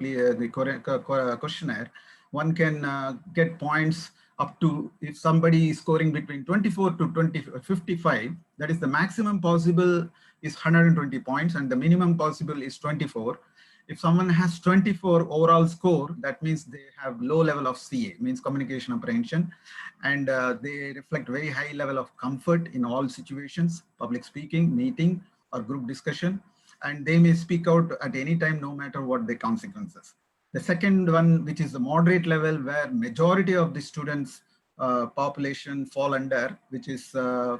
Speaker 3: questionnaire, one can get points up to, if somebody is scoring between 24 to 55, that is the maximum possible is 120 points and the minimum possible is 24. If someone has 24 overall score, that means they have low level of CA, means communication apprehension, and they reflect very high level of comfort in all situations, public speaking, meeting, or group discussion, and they may speak out at any time, no matter what the consequences. The second one, which is the moderate level, where majority of the students population fall under, which is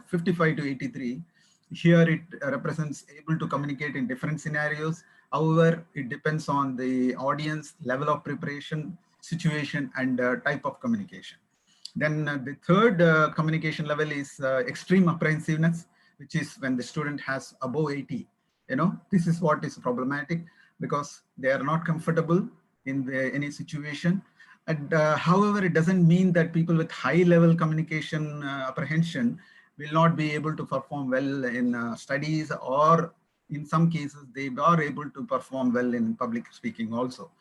Speaker 3: 55 to 83. Here it represents able to communicate in different scenarios. However, it depends on the audience, level of preparation, situation, and type of communication. Then the third communication level is extreme apprehensiveness, which is when the student has above 80. This is what is problematic, because they are not comfortable in any situation. And however, it doesn't mean that people with high level communication apprehension will not be able to perform well in studies, or in some cases, they are able to perform well in public speaking also.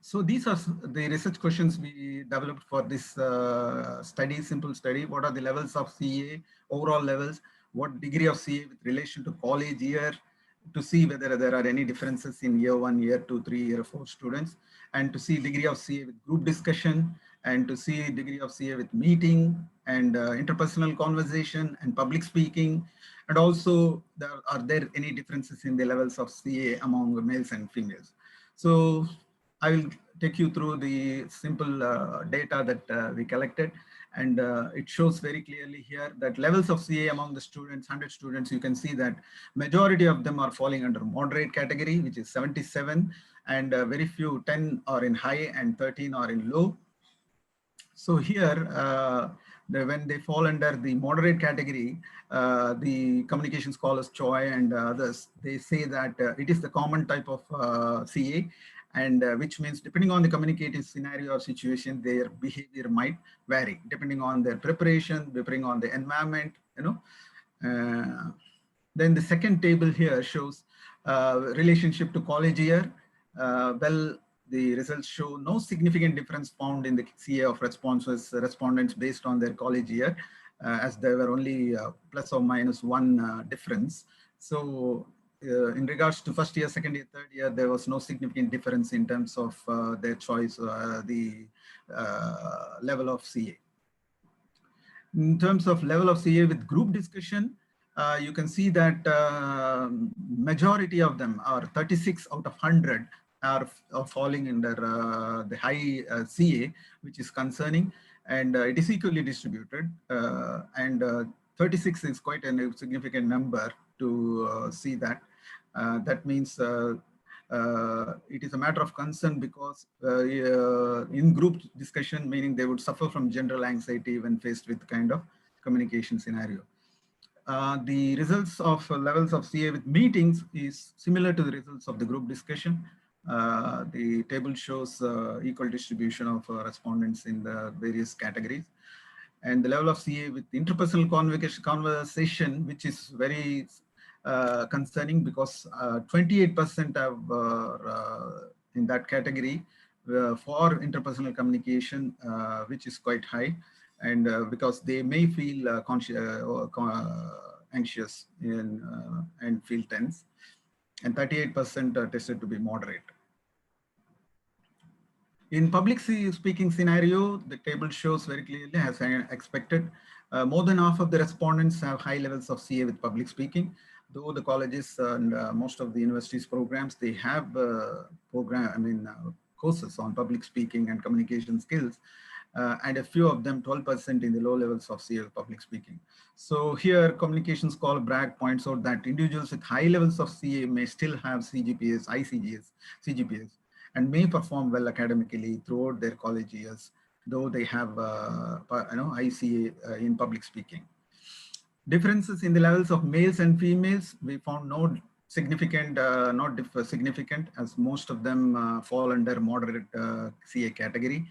Speaker 3: So these are the research questions we developed for this study, simple study. What are the levels of CA, overall levels? What degree of CA with relation to college year, to see whether there are any differences in year 1, year 2, 3, year 4 students, and to see degree of CA with group discussion, and to see degree of CA with meeting and interpersonal conversation and public speaking. And also, are there any differences in the levels of CA among males and females? So I will take you through the simple data that we collected, and it shows very clearly here that levels of CA among the students, 100 students, you can see that majority of them are falling under moderate category, which is 77, and very few, 10 are in high and 13 are in low. So here, when they fall under the moderate category, the communication scholars Choi and others, they say that it is the common type of CA, and which means depending on the communicative scenario or situation, their behavior might vary depending on their preparation, depending on the environment. Then the second table here shows relationship to college year. Well, the results show no significant difference found in the CA of respondents based on their college year, as there were only plus or minus one difference. So in regards to first year, second year, third year, there was no significant difference in terms of their choice, the level of CA. In terms of level of CA with group discussion, you can see that majority of them are 36 out of 100 are falling under the high CA, which is concerning, and it is equally distributed. And 36 is quite a significant number to see that. That means it is a matter of concern, because in group discussion, meaning they would suffer from general anxiety when faced with kind of communication scenario. The results of levels of CA with meetings is similar to the results of the group discussion. The table shows equal distribution of respondents in the various categories. And the level of CA with interpersonal conversation, which is very concerning, because 28% have in that category for interpersonal communication, which is quite high, and because they may feel anxious and feel tense, and 38% are tested to be moderate. In public speaking scenario, the table shows very clearly, as I expected, more than half of the respondents have high levels of CA with public speaking. Though the colleges and most of the universities programs, they have courses on public speaking and communication skills, and a few of them, 12% in the low levels of CA with public speaking. So here, communication scholar Bragg points out that individuals with high levels of CA may still have CGPAs, CGPAs, and may perform well academically throughout their college years, though they have ICA in public speaking. Differences in the levels of males and females, we found no significant, not significant, as most of them fall under moderate CA category.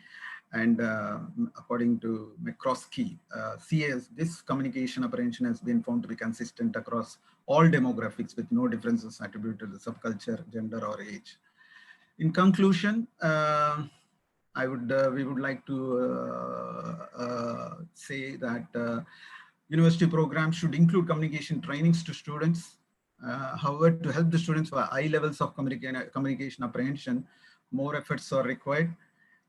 Speaker 3: And according to McCroskey, CA's, this communication apprehension has been found to be consistent across all demographics with no differences attributed to the subculture, gender, or age. In conclusion, we would like to say that university programs should include communication trainings to students. However, to help the students with high levels of communication apprehension, more efforts are required.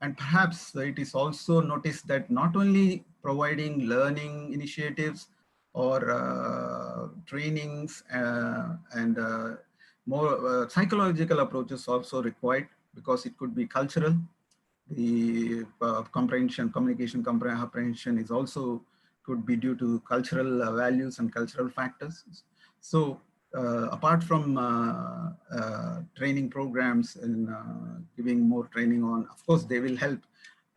Speaker 3: And perhaps it is also noticed that not only providing learning initiatives or trainings and more psychological approaches also required, because it could be cultural. The communication comprehension is also could be due to cultural values and cultural factors. So apart from training programs and giving more training on, of course, they will help.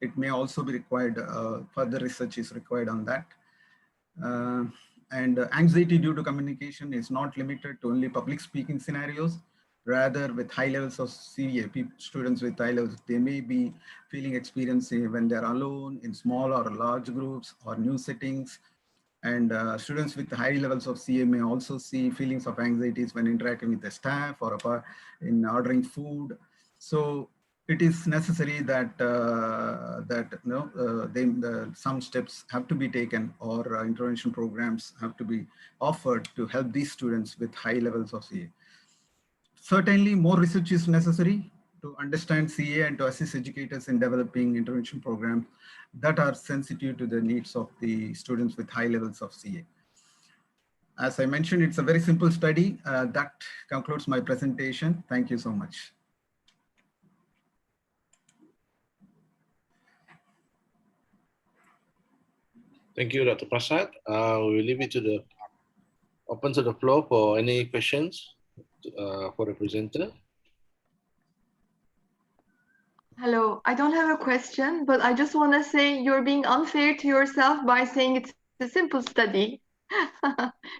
Speaker 3: It may also be required, further research is required on that. And anxiety due to communication is not limited to only public speaking scenarios. Rather, with high levels of CA, students with high levels, they may be feeling experiencing when they're alone in small or large groups or new settings. And students with high levels of CA may also see feelings of anxieties when interacting with the staff or in ordering food. So it is necessary that some steps have to be taken, or intervention programs have to be offered to help these students with high levels of CA. Certainly, more research is necessary to understand CA and to assist educators in developing intervention programs that are sensitive to the needs of the students with high levels of CA. As I mentioned, it's a very simple study. That concludes my presentation. Thank you so much.
Speaker 1: Thank you, Dr. Prasad. We'll leave it to open to the floor for any questions for the presenter.
Speaker 5: Hello, I don't have a question, but I just want to say you're being unfair to yourself by saying it's a simple study.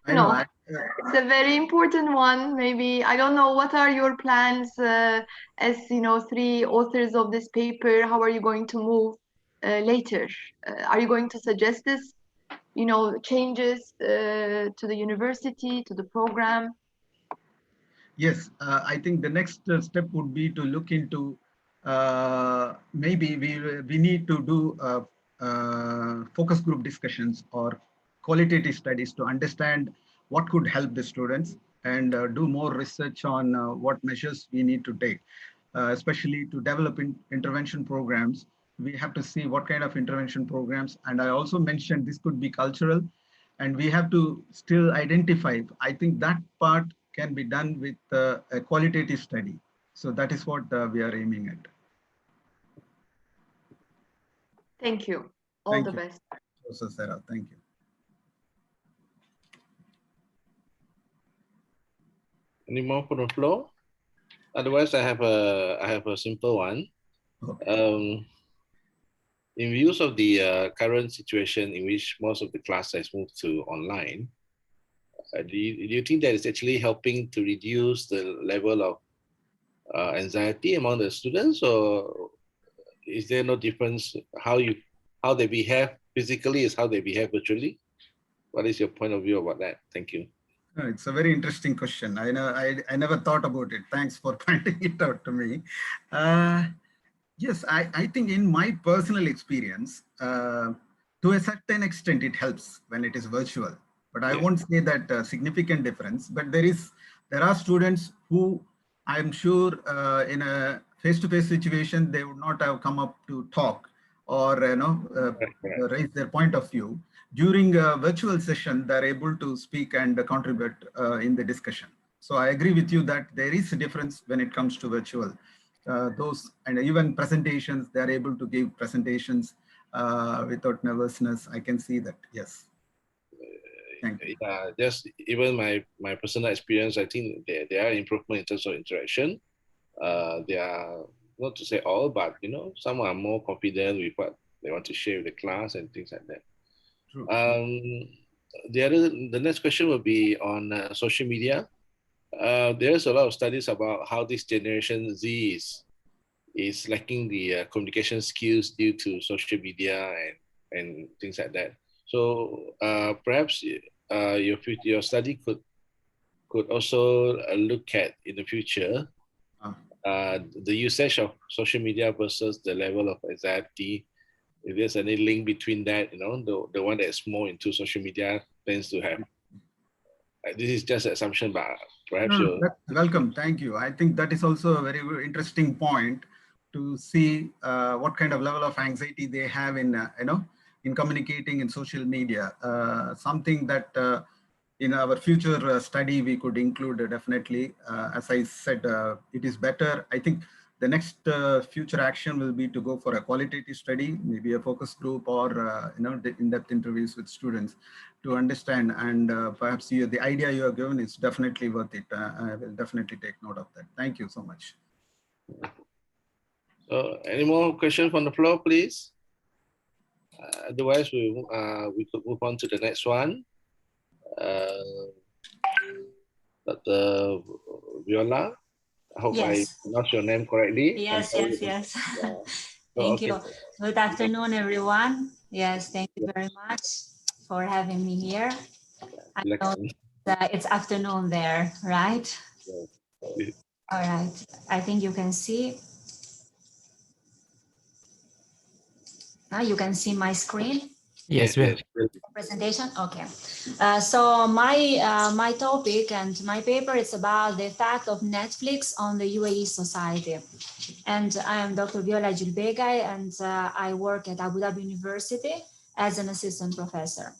Speaker 5: No, it's a very important one. Maybe, I don't know, what are your plans as, three authors of this paper? How are you going to move later? Are you going to suggest this, changes to the university, to the program?
Speaker 3: Yes, I think the next step would be to look into maybe we need to do focus group discussions or qualitative studies to understand what could help the students, and do more research on what measures we need to take, especially to develop intervention programs. We have to see what kind of intervention programs, and I also mentioned this could be cultural, and we have to still identify. I think that part can be done with a qualitative study. So that is what we are aiming at.
Speaker 5: Thank you. All the best.
Speaker 3: Also, Sarah, thank you.
Speaker 1: Any more from the floor? Otherwise, I have a simple one. Okay. In views of the current situation in which most of the class has moved to online, do you think that it's actually helping to reduce the level of anxiety among the students, or is there no difference how they behave physically is how they behave virtually? What is your point of view about that? Thank you.
Speaker 3: It's a very interesting question. I know I never thought about it. Thanks for pointing it out to me. Yes, I think in my personal experience, to a certain extent, it helps when it is virtual. But I won't say that significant difference. But there are students who I'm sure in a face-to-face situation, they would not have come up to talk or
Speaker 1: Right.
Speaker 3: raise their point of view. During a virtual session, they're able to speak and contribute in the discussion. So I agree with you that there is a difference when it comes to virtual. Those and even presentations, they're able to give presentations without nervousness. I can see that. Yes. Thank you.
Speaker 1: Just even my personal experience, I think there are improvement in terms of interaction. They are not to say all, but some are more confident with what they want to share with the class and things like that.
Speaker 3: True.
Speaker 1: The next question will be on social media. There's a lot of studies about how this generation Z is lacking the communication skills due to social media and things like that. So perhaps your study could also look at in the future the usage of social media versus the level of anxiety. If there's any link between that, the one that's more into social media tends to have. This is just an assumption, but perhaps
Speaker 3: that's welcome. Thank you. I think that is also a very interesting point to see what kind of level of anxiety they have in in communicating in social media. Something that in our future study we could include definitely. As I said, it is better. I think the next future action will be to go for a qualitative study, maybe a focus group or the in-depth interviews with students to understand. And perhaps the idea you have given is definitely worth it. I will definitely take note of that. Thank you so much.
Speaker 1: So, any more questions from the floor, please? Otherwise, we could move on to the next one. Dr. Viola, I hope I pronounced your name correctly.
Speaker 6: Yes.
Speaker 1: Yeah.
Speaker 6: Thank you. Good afternoon, everyone. Yes, thank you very much for having me here. I know it's afternoon there, right?
Speaker 1: Yeah.
Speaker 6: All right. I think you can see. You can see my screen.
Speaker 2: Yes.
Speaker 6: Presentation. Okay. So my topic and my paper is about the effect of Netflix on the UAE society. And I am Dr. Viola Julbegay, and I work at Abu Dhabi University as an assistant professor.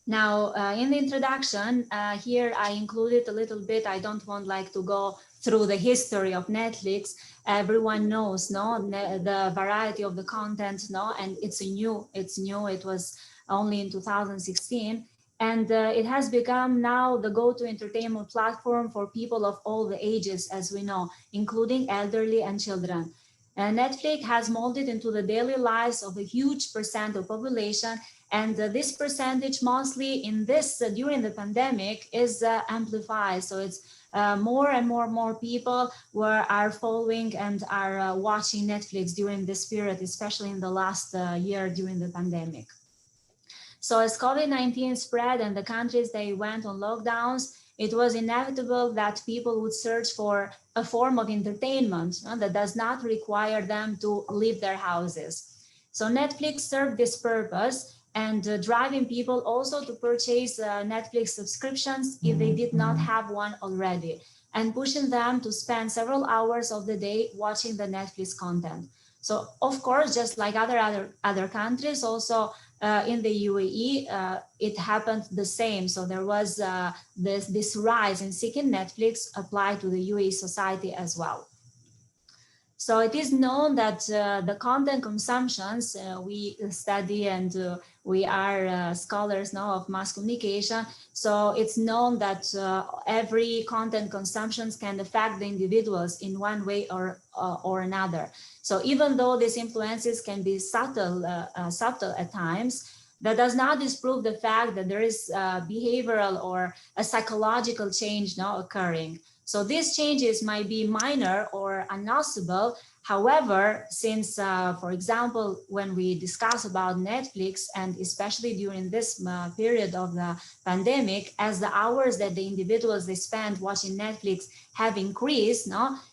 Speaker 6: Now, in the introduction, here I included a little bit. I don't want to go through the history of Netflix. Everyone knows, the variety of the content, and it's new. It was only in 2016. And it has become now the go-to entertainment platform for people of all the ages, as we know, including elderly and children. Netflix has molded into the daily lives of a huge percent of population, and this percentage mostly in this during the pandemic is amplified. So it's more and more people are following and are watching Netflix during this period, especially in the last year during the pandemic. So as COVID-19 spread and the countries they went on lockdowns, it was inevitable that people would search for a form of entertainment that does not require them to leave their houses. So Netflix served this purpose, and driving people also to purchase Netflix subscriptions if they did not have one already, and pushing them to spend several hours of the day watching the Netflix content. So of course, just like other countries, also in the UAE, it happened the same. So there was this rise in seeking Netflix applied to the UAE society as well. So it is known that the content consumptions, we study and we are scholars now of mass communication. So it's known that every content consumptions can affect the individuals in one way or another. So even though these influences can be subtle at times, that does not disprove the fact that there is behavioral or a psychological change now occurring. So these changes might be minor or unnoticeable. However, since, for example, when we discuss about Netflix, and especially during this period of the pandemic, as the hours that the individuals they spend watching Netflix have increased,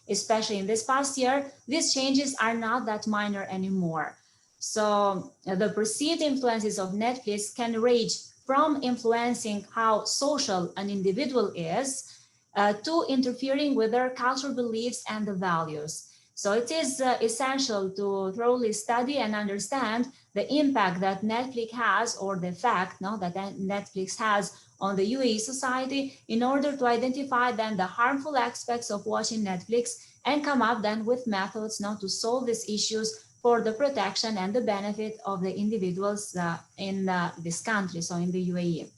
Speaker 6: especially in this past year, these changes are not that minor anymore. So the perceived influences of Netflix can range from influencing how social an individual is, to interfering with their cultural beliefs and the values. So it is essential to thoroughly study and understand the impact that Netflix has, or the fact that Netflix has on the UAE society, in order to identify then the harmful aspects of watching Netflix and come up then with methods to solve these issues for the protection and the benefit of the individuals in this country, so in the UAE.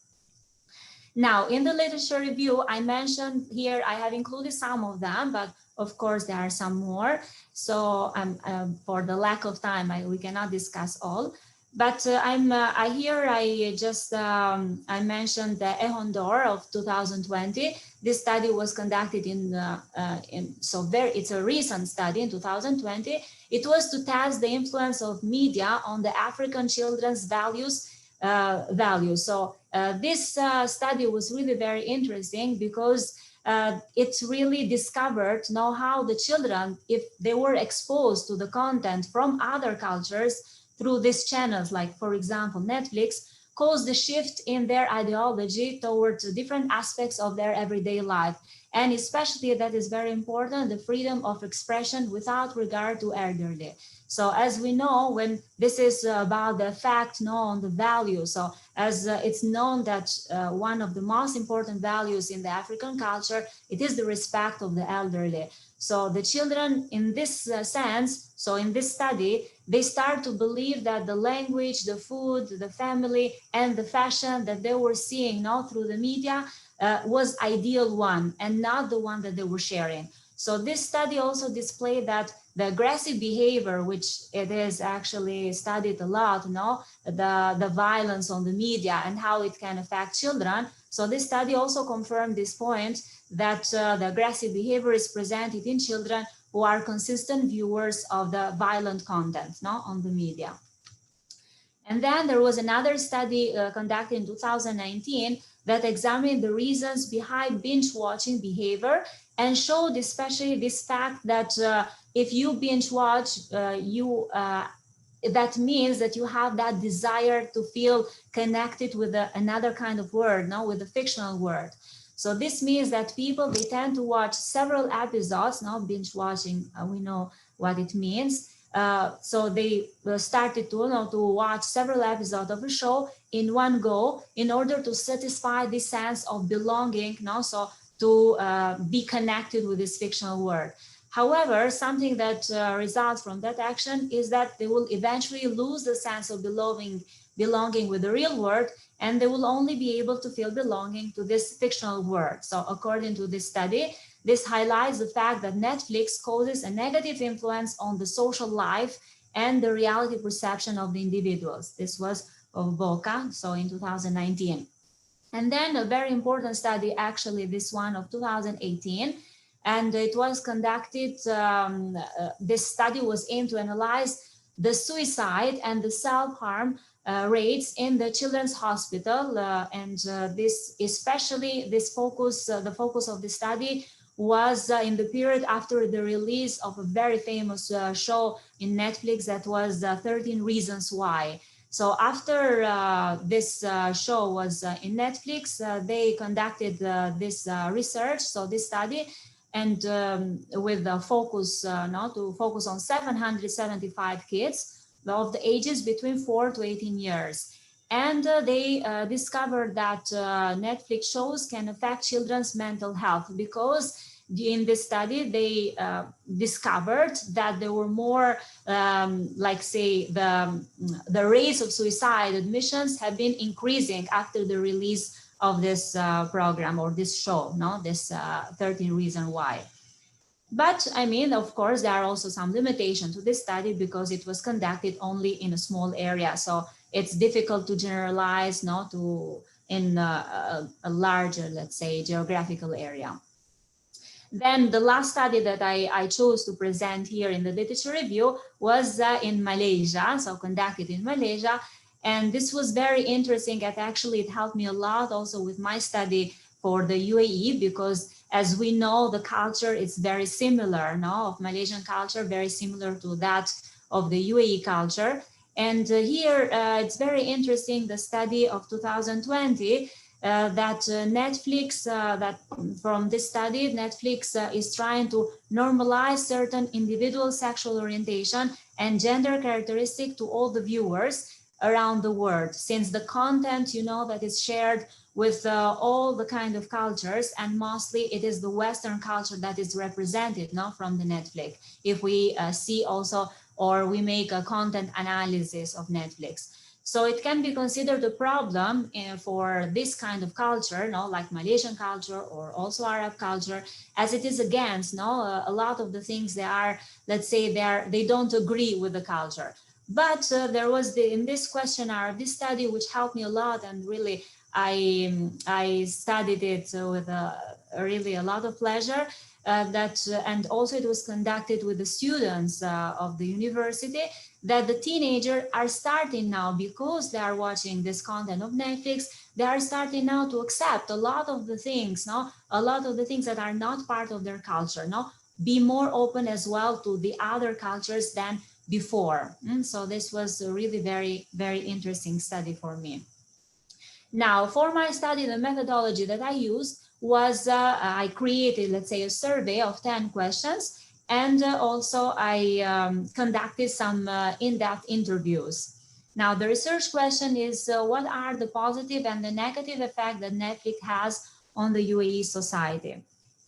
Speaker 6: Now, in the literature review, I mentioned here, I have included some of them, but of course there are some more. So for the lack of time, we cannot discuss all. But I mentioned the Ehon d'Or of 2020. This study was conducted it's a recent study in 2020. It was to test the influence of media on the African children's values. So this study was really very interesting because it really discovered how the children, if they were exposed to the content from other cultures through these channels, like for example Netflix, caused a shift in their ideology towards different aspects of their everyday life. And especially, that is very important, the freedom of expression without regard to elderly. So as we know, when this is about the fact on the value, so as it's known that one of the most important values in the African culture, it is the respect of the elderly. So the children in this sense, so in this study, they start to believe that the language, the food, the family, and the fashion that they were seeing through the media was ideal one and not the one that they were sharing. So this study also displayed that the aggressive behavior, which it is actually studied a lot, the violence on the media and how it can affect children. So this study also confirmed this point, that the aggressive behavior is presented in children who are consistent viewers of the violent content on the media. And then there was another study conducted in 2019 that examined the reasons behind binge watching behavior and showed especially this fact that if you binge watch, that means that you have that desire to feel connected with another kind of word, with a fictional word. So this means that people, they tend to watch several episodes, binge watching, we know what it means. So they started to watch several episodes of a show in one go in order to satisfy this sense of belonging, so to be connected with this fictional world. However, something that results from that action is that they will eventually lose the sense of belonging with the real world, and they will only be able to feel belonging to this fictional world. So according to this study, this highlights the fact that Netflix causes a negative influence on the social life and the reality perception of the individuals. This was of Boca, so in 2019. And then a very important study, actually this one of 2018, and it was conducted, this study was aimed to analyze the suicide and the self-harm rates in the children's hospital, this especially the focus of the study was in the period after the release of a very famous show in Netflix that was 13 Reasons Why. So after this show was in Netflix, they conducted this research, so this study, and with the focus to focus on 775 kids of the ages between 4 to 18 years. And they discovered that Netflix shows can affect children's mental health, because in this study, they discovered that there were more, the rates of suicide admissions have been increasing after the release of this program or this show, this 13 Reasons Why. But I mean, of course, there are also some limitations to this study because it was conducted only in a small area. So it's difficult to generalize in a larger, let's say, geographical area. Then the last study that I chose to present here in the literature review was in Malaysia, so conducted in Malaysia. And this was very interesting, and actually it helped me a lot also with my study for the UAE, because as we know, the culture is very similar, of Malaysian culture, very similar to that of the UAE culture. And here it's very interesting, the study of 2020, that Netflix, that from this study, Netflix is trying to normalize certain individual sexual orientation and gender characteristic to all the viewers around the world, since the content, you know, that is shared with all the kind of cultures, and mostly it is the Western culture that is represented, no, from the Netflix. If we see also, or we make a content analysis of Netflix. So it can be considered a problem for this kind of culture, no, like Malaysian culture or also Arab culture, as it is against, no, a lot of the things they are, let's say, they don't agree with the culture. But there was in this questionnaire, this study, which helped me a lot, and really I studied it with really a lot of pleasure. And also it was conducted with the students of the university, that the teenagers are starting now, because they are watching this content of Netflix, they are starting now to accept a lot of the things, no, a lot of the things that are not part of their culture, no, be more open as well to the other cultures than before. So this was a really very, very interesting study for me. Now, for my study, the methodology that I used was I created, let's say, a survey of 10 questions, and also I conducted some in-depth interviews. Now, the research question is, what are the positive and the negative effect that Netflix has on the UAE society?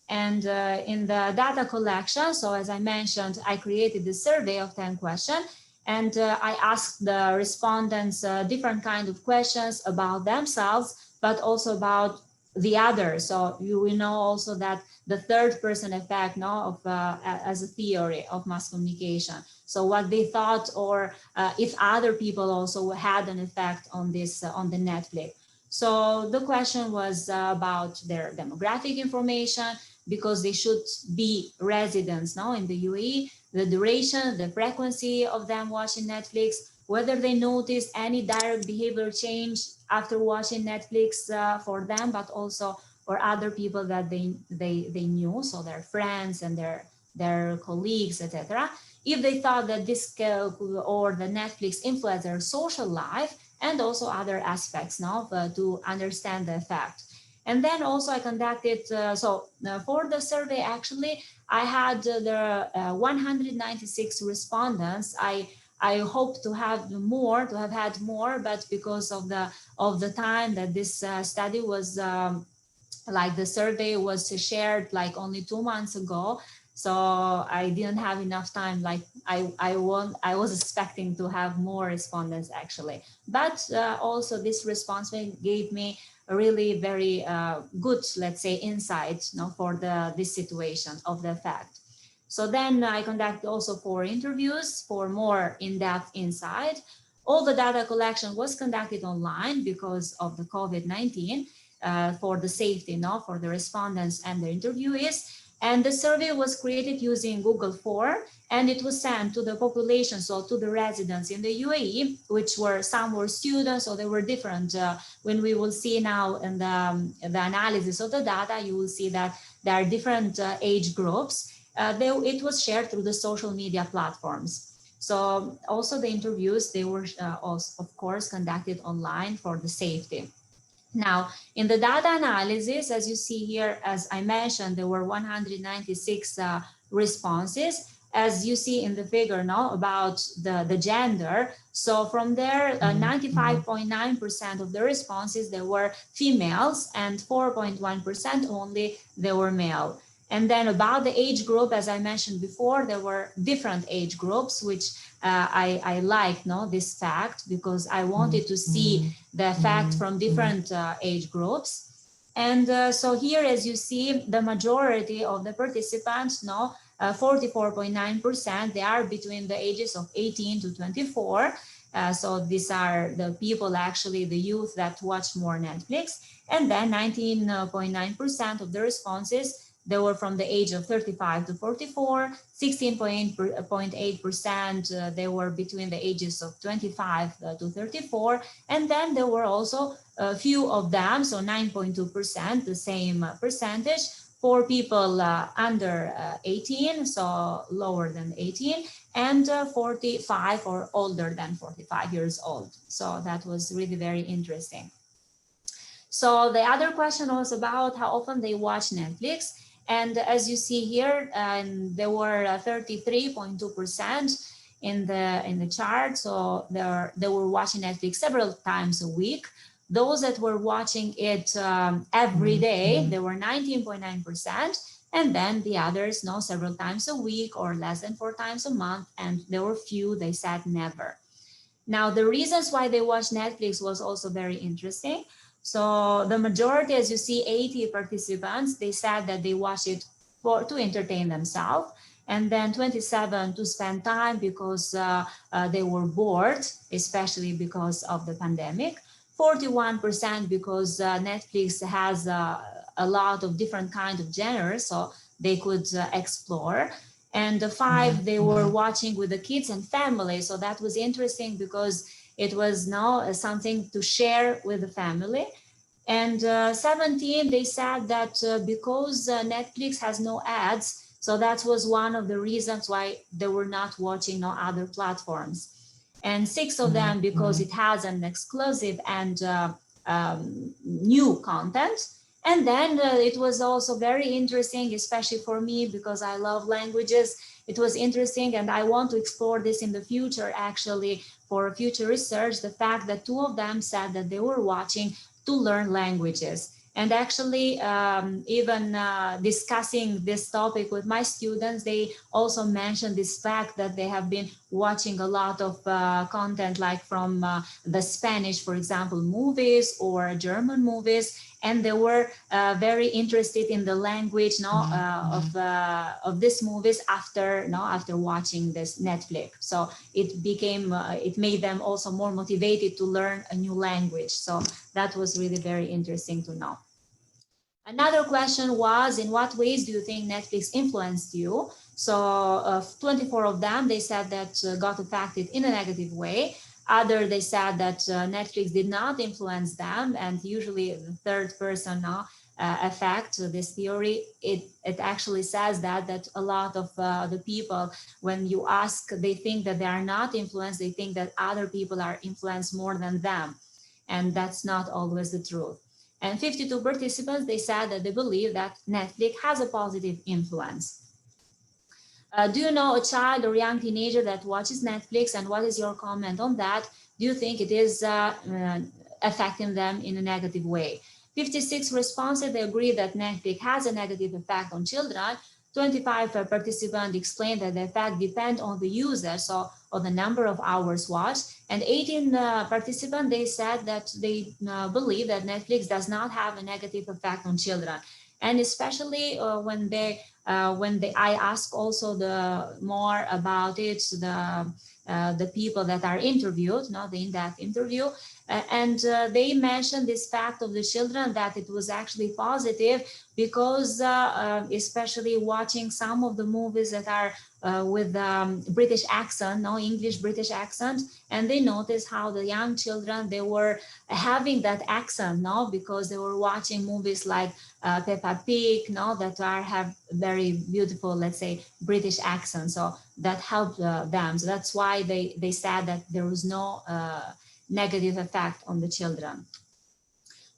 Speaker 6: And in the data collection, so as I mentioned, I created this survey of 10 questions, and I asked the respondents different kind of questions about themselves, but also about the others. So you will know also that the third person effect, no, of as a theory of mass communication. So what they thought, or if other people also had an effect on this on the Netflix. So the question was about their demographic information, because they should be residents now in the UAE, the duration, the frequency of them watching Netflix, whether they noticed any direct behavior change after watching Netflix for them, but also for other people that they knew, so their friends and their colleagues, etc. If they thought that this or the Netflix influenced their social life, and also other aspects now to understand the effect. And then also I conducted, for the survey, actually, I had the 196 respondents. I hope to have had more, but because of the time that this study was, like the survey was shared like only 2 months ago, so I didn't have enough time. Like I was expecting to have more respondents actually, but also this response gave me a really very good, let's say, insight, for this situation of the fact. So then I conducted also 4 interviews for more in-depth insight. All the data collection was conducted online because of the COVID-19 for the safety, for the respondents and the interviewees. And the survey was created using Google Form, and it was sent to the population, so to the residents in the UAE, which were, some were students, so they were different. When we will see now in the analysis of the data, you will see that there are different age groups. It was shared through the social media platforms. So also the interviews, they were also, of course, conducted online for the safety. Now, in the data analysis, as you see here, as I mentioned, there were 196 responses. As you see in the figure now about the gender. So from there, 95.9% of the responses, they were females, and 4.1% only, they were male. And then about the age group, as I mentioned before, there were different age groups, which I like this fact, because I wanted to see the fact from different age groups. And so here, as you see, the majority of the participants, 44.9%, they are between the ages of 18 to 24. So these are the people, actually, the youth that watch more Netflix. And then 19.9% of the responses, they were from the age of 35 to 44, 16.8%, they were between the ages of 25 to 34. And then there were also a few of them, so 9.2%, the same percentage, for people under 18, so lower than 18, and 45 or older than 45 years old. So that was really very interesting. So the other question was about how often they watch Netflix. And as you see here, there were 33.2% in the chart. So they were watching Netflix several times a week. Those that were watching it every day, there were 19.9%. And then the others, no, several times a week or less than 4 times a month. And there were few, they said never. Now, the reasons why they watched Netflix was also very interesting. So the majority, as you see, 80 participants, they said that they watch it to entertain themselves. And then 27 to spend time because they were bored, especially because of the pandemic. 41% because Netflix has a lot of different kinds of genres, so they could explore. And the 5, they were watching with the kids and family. So that was interesting because it was now something to share with the family. And 17, they said that because Netflix has no ads, so that was one of the reasons why they were not watching no other platforms. And 6 of them because it has an exclusive and new content. And then it was also very interesting, especially for me, because I love languages. It was interesting, and I want to explore this in the future, actually, for future research, the fact that 2 of them said that they were watching to learn languages. And actually, even discussing this topic with my students, they also mentioned this fact that they have been watching a lot of content, like from the Spanish, for example, movies or German movies, and they were very interested in the language of these movies after watching this Netflix. So it became it made them also more motivated to learn a new language. So that was really very interesting to know. Another question was, in what ways do you think Netflix influenced you? So 24 of them, they said that got affected in a negative way. Other, they said that Netflix did not influence them, and usually the third person effect, this theory, it actually says that a lot of the people, when you ask, they think that they are not influenced, they think that other people are influenced more than them, and that's not always the truth. And 52 participants, they said that they believe that Netflix has a positive influence. Do you know a child or young teenager that watches Netflix, and what is your comment on that? Do you think it is affecting them in a negative way? 56 responses, they agree that Netflix has a negative effect on children. 25 participants explained that the effect depends on the user, so on the number of hours watched. And 18 participants, they said that they believe that Netflix does not have a negative effect on children. And especially when I ask also the more about it, the people that are interviewed, not the in-depth interview, and they mentioned this fact of the children that it was actually positive because especially watching some of the movies that are with British accent, no English British accent, and they noticed how the young children, they were having that accent, no, because they were watching movies like Peppa Pig, no, that have very beautiful, let's say, British accent. So that helped them. So that's why they said that there was no negative effect on the children.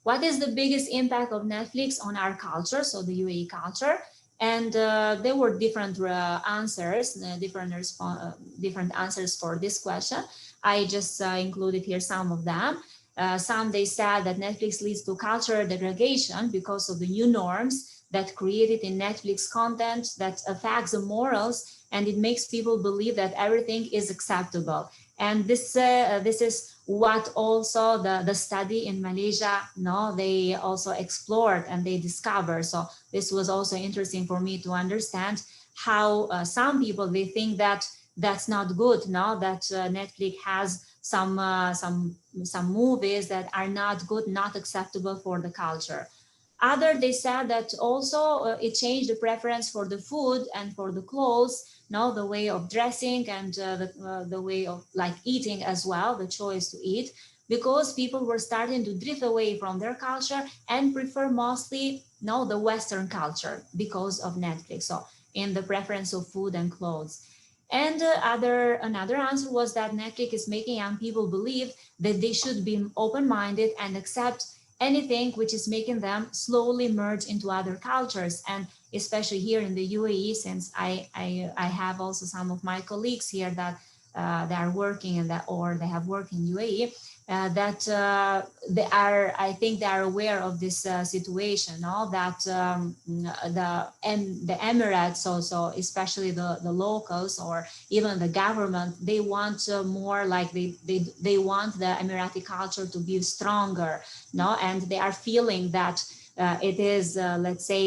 Speaker 6: What is the biggest impact of Netflix on our culture, so the UAE culture? And there were different answers, different answers for this question. I just included here some of them. Some, they said that Netflix leads to cultural degradation because of the new norms that created in Netflix content that affects the morals, and it makes people believe that everything is acceptable. And this is what also the study in Malaysia, no, they also explored and they discovered. So this was also interesting for me to understand how some people, they think that that's not good, no, that Netflix has some movies that are not good, not acceptable for the culture. Other, they said that also it changed the preference for the food and for the clothes, no, the way of dressing and the way of like eating as well, the choice to eat, because people were starting to drift away from their culture and prefer mostly, no, the Western culture because of Netflix. So in the preference of food and clothes. And another answer was that Netflix is making young people believe that they should be open-minded and accept anything which is making them slowly merge into other cultures. And especially here in the UAE, since I have also some of my colleagues here that they are working in that, or they have worked in UAE, they are, I think they are aware of this situation, no? That the Emirates also, especially the locals or even the government, they want more like they want the Emirati culture to be stronger, no? And they are feeling that it is, let's say,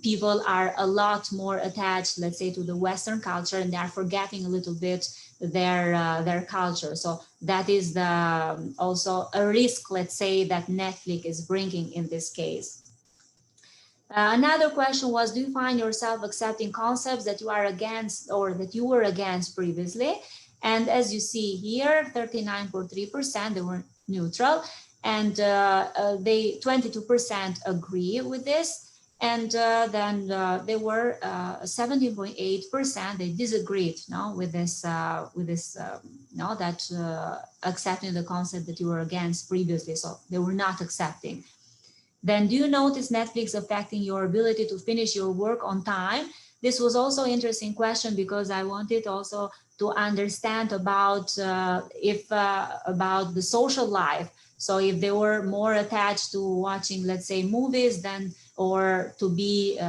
Speaker 6: people are a lot more attached, let's say, to the Western culture, and they are forgetting a little bit their culture. So that is the also a risk, let's say, that Netflix is bringing in this case. Another question was, do you find yourself accepting concepts that you are against or that you were against previously? And as you see here, 39.3%, they were neutral, and they 22% agree with this. And then they were 17.8%. They disagreed, no, with this, no, that accepting the concept that you were against previously. So they were not accepting. Then, do you notice Netflix affecting your ability to finish your work on time? This was also an interesting question because I wanted also to understand about about the social life. So if they were more attached to watching, let's say, movies than or to be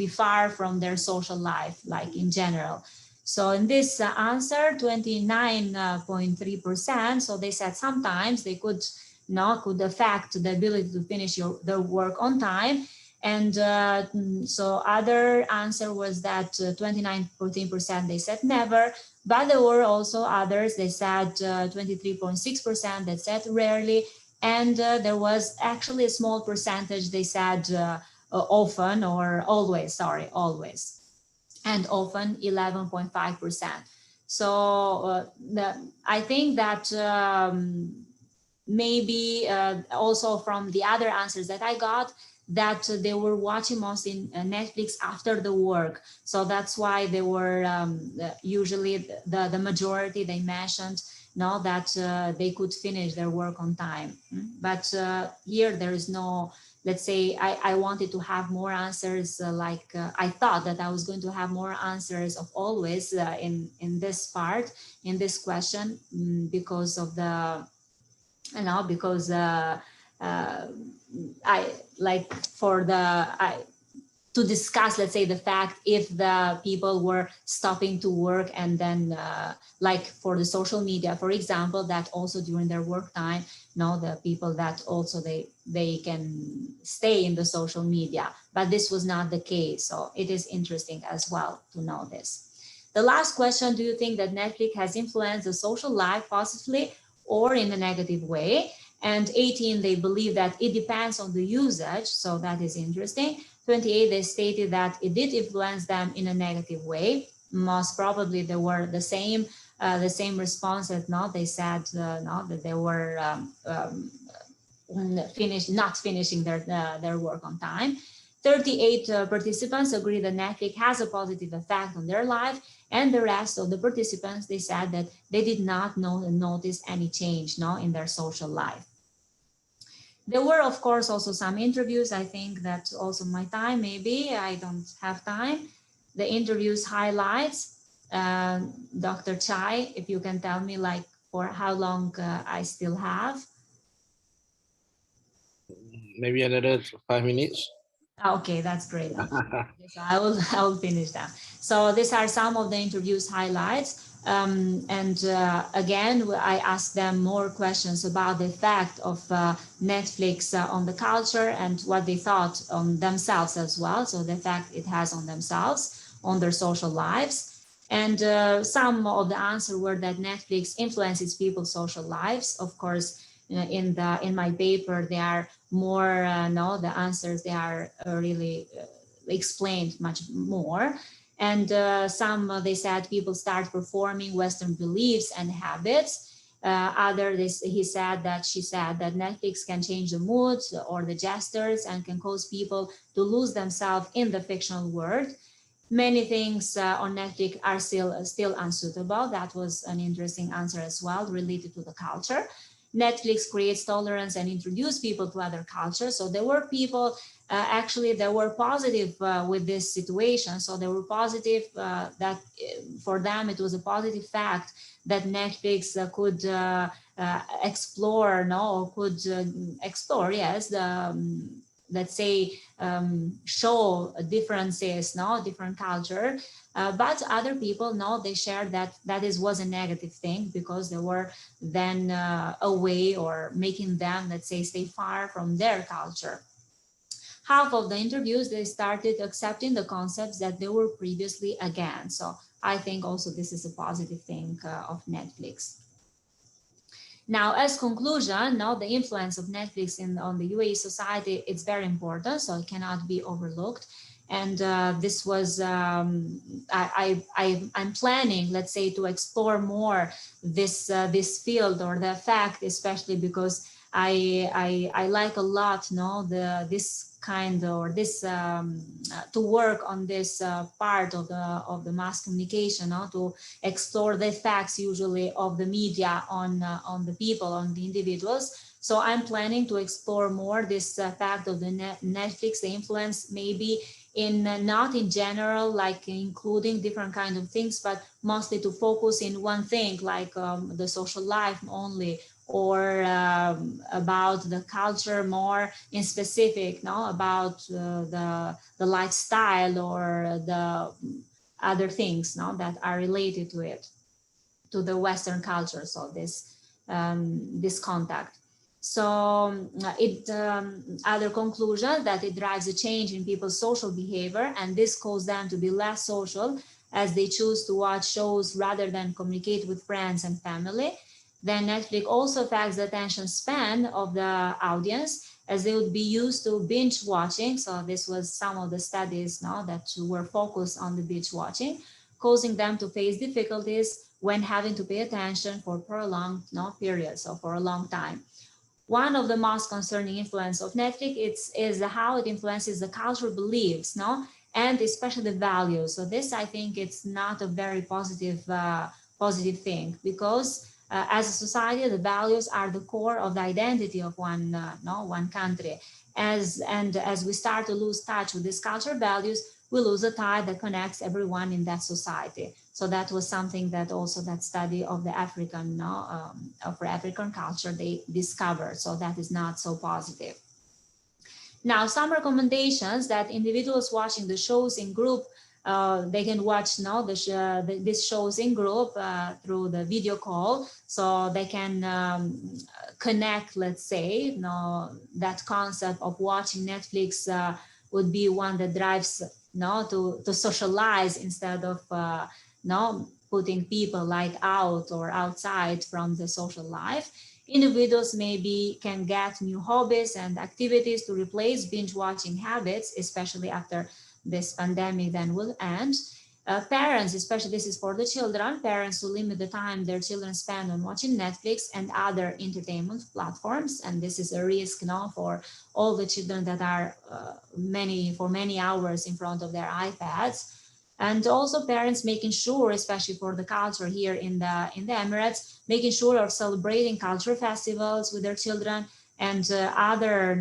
Speaker 6: far from their social life, like in general. So in this answer, 29.3%. So they said sometimes they could affect the ability to finish their work on time. And so other answer was that 29.3%, they said never, but there were also others, they said 23.6% that said rarely, and there was actually a small percentage, they said often or always, always, and often 11.5%. So I think that maybe also from the other answers that I got, that they were watching most in Netflix after the work. So that's why they were usually the majority they mentioned, that they could finish their work on time. But here there is no, let's say, I wanted to have more answers, I thought that I was going to have more answers of always in this part, in this question, because of the, because I like for the, to discuss, let's say, the fact if the people were stopping to work and then like for the social media, for example, that also during their work time, the people that also they can stay in the social media, but this was not the case. So it is interesting as well to know this. The last question, do you think that Netflix has influenced the social life positively or in a negative way? And 18, they believe that it depends on the usage. So that is interesting. 28, they stated that it did influence them in a negative way. Most probably they were the same responses. They said that they were not finishing their work on time. 38 participants agree that Netflix has a positive effect on their life, and the rest of the participants, they said that they did not notice any change in their social life. There were, of course, also some interviews. I think that also my time, maybe I don't have time. The interviews highlights, Dr. Chai, if you can tell me like for how long I still have.
Speaker 1: Maybe another 5 minutes.
Speaker 6: Okay, that's great. So I will finish that. So these are some of the interviews highlights. Again, I asked them more questions about the effect of Netflix on the culture and what they thought on themselves as well. So the effect it has on themselves, on their social lives. And some of the answers were that Netflix influences people's social lives. Of course, in my paper, there are more, the answers, they are really explained much more. And they said people start performing Western beliefs and habits. She said that Netflix can change the moods or the gestures and can cause people to lose themselves in the fictional world. Many things on Netflix are still unsuitable. That was an interesting answer as well, related to the culture. Netflix creates tolerance and introduce people to other cultures. So there were people actually that were positive with this situation. So they were positive that for them it was a positive fact that Netflix could explore, no, could explore, yes, the let's say show differences, no, different culture. But other people, no, they shared that was a negative thing because they were then away or making them, let's say, stay far from their culture. Half of the interviews, they started accepting the concepts that they were previously against. So I think also this is a positive thing of Netflix. Now, as conclusion, now the influence of Netflix on the UAE society, it's very important, so it cannot be overlooked. And this was, I'm planning, let's say, to explore more this field or the fact, especially because I like a lot, no, this kind or this to work on this part of the mass communication, no, to explore the effects usually of the media on the people, on the individuals. So I'm planning to explore more this fact of the Netflix, the influence maybe in not in general, like including different kind of things, but mostly to focus in one thing, like the social life only, or about the culture more in specific, no, about the lifestyle or the other things, no, that are related to it, to the Western culture. So this contact. So other conclusion that it drives a change in people's social behavior, and this causes them to be less social as they choose to watch shows rather than communicate with friends and family. Then Netflix also affects the attention span of the audience as they would be used to binge watching. So this was some of the studies now that were focused on the binge watching, causing them to face difficulties when having to pay attention for prolonged periods, so for a long time. One of the most concerning influence of Netflix is how it influences the cultural beliefs, no, and especially the values. So this, I think, it's not a very positive thing, because as a society, the values are the core of the identity of one country. As we start to lose touch with these cultural values, we lose a tie that connects everyone in that society. So that was something that also that study of the African, of African culture, they discovered. So that is not so positive. Now, some recommendations that individuals watching the shows in group, they can watch these shows in group through the video call, so they can connect, let's say, that concept of watching Netflix would be one that drives to socialize instead of putting people like out or outside from the social life. Individuals maybe can get new hobbies and activities to replace binge watching habits, especially after this pandemic then will end. Parents, especially this is for the children, parents who limit the time their children spend on watching Netflix and other entertainment platforms. And this is a risk now for all the children that are many hours in front of their iPads. And also parents making sure, especially for the culture here in the Emirates, making sure of celebrating cultural festivals with their children and other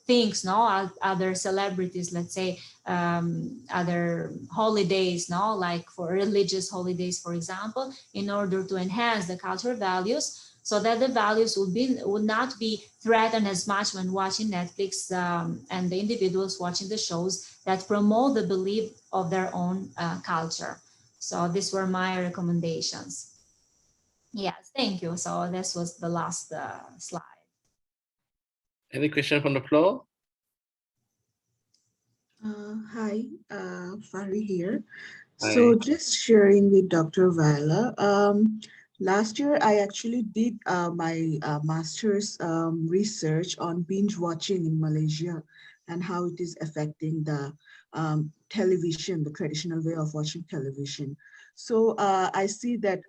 Speaker 6: things, other celebrities, let's say, other holidays, like for religious holidays, for example, in order to enhance the cultural values, so that the values would not be threatened as much when watching Netflix, and the individuals watching the shows that promote the belief of their own culture. So these were my recommendations. Yes, thank you. So this was the last slide.
Speaker 1: Any question from the floor?
Speaker 4: Hi, Fari here.
Speaker 1: Hi.
Speaker 4: So just sharing with Dr. Viola, last year I actually did my master's research on binge watching in Malaysia and how it is affecting the television, the traditional way of watching television. So I see that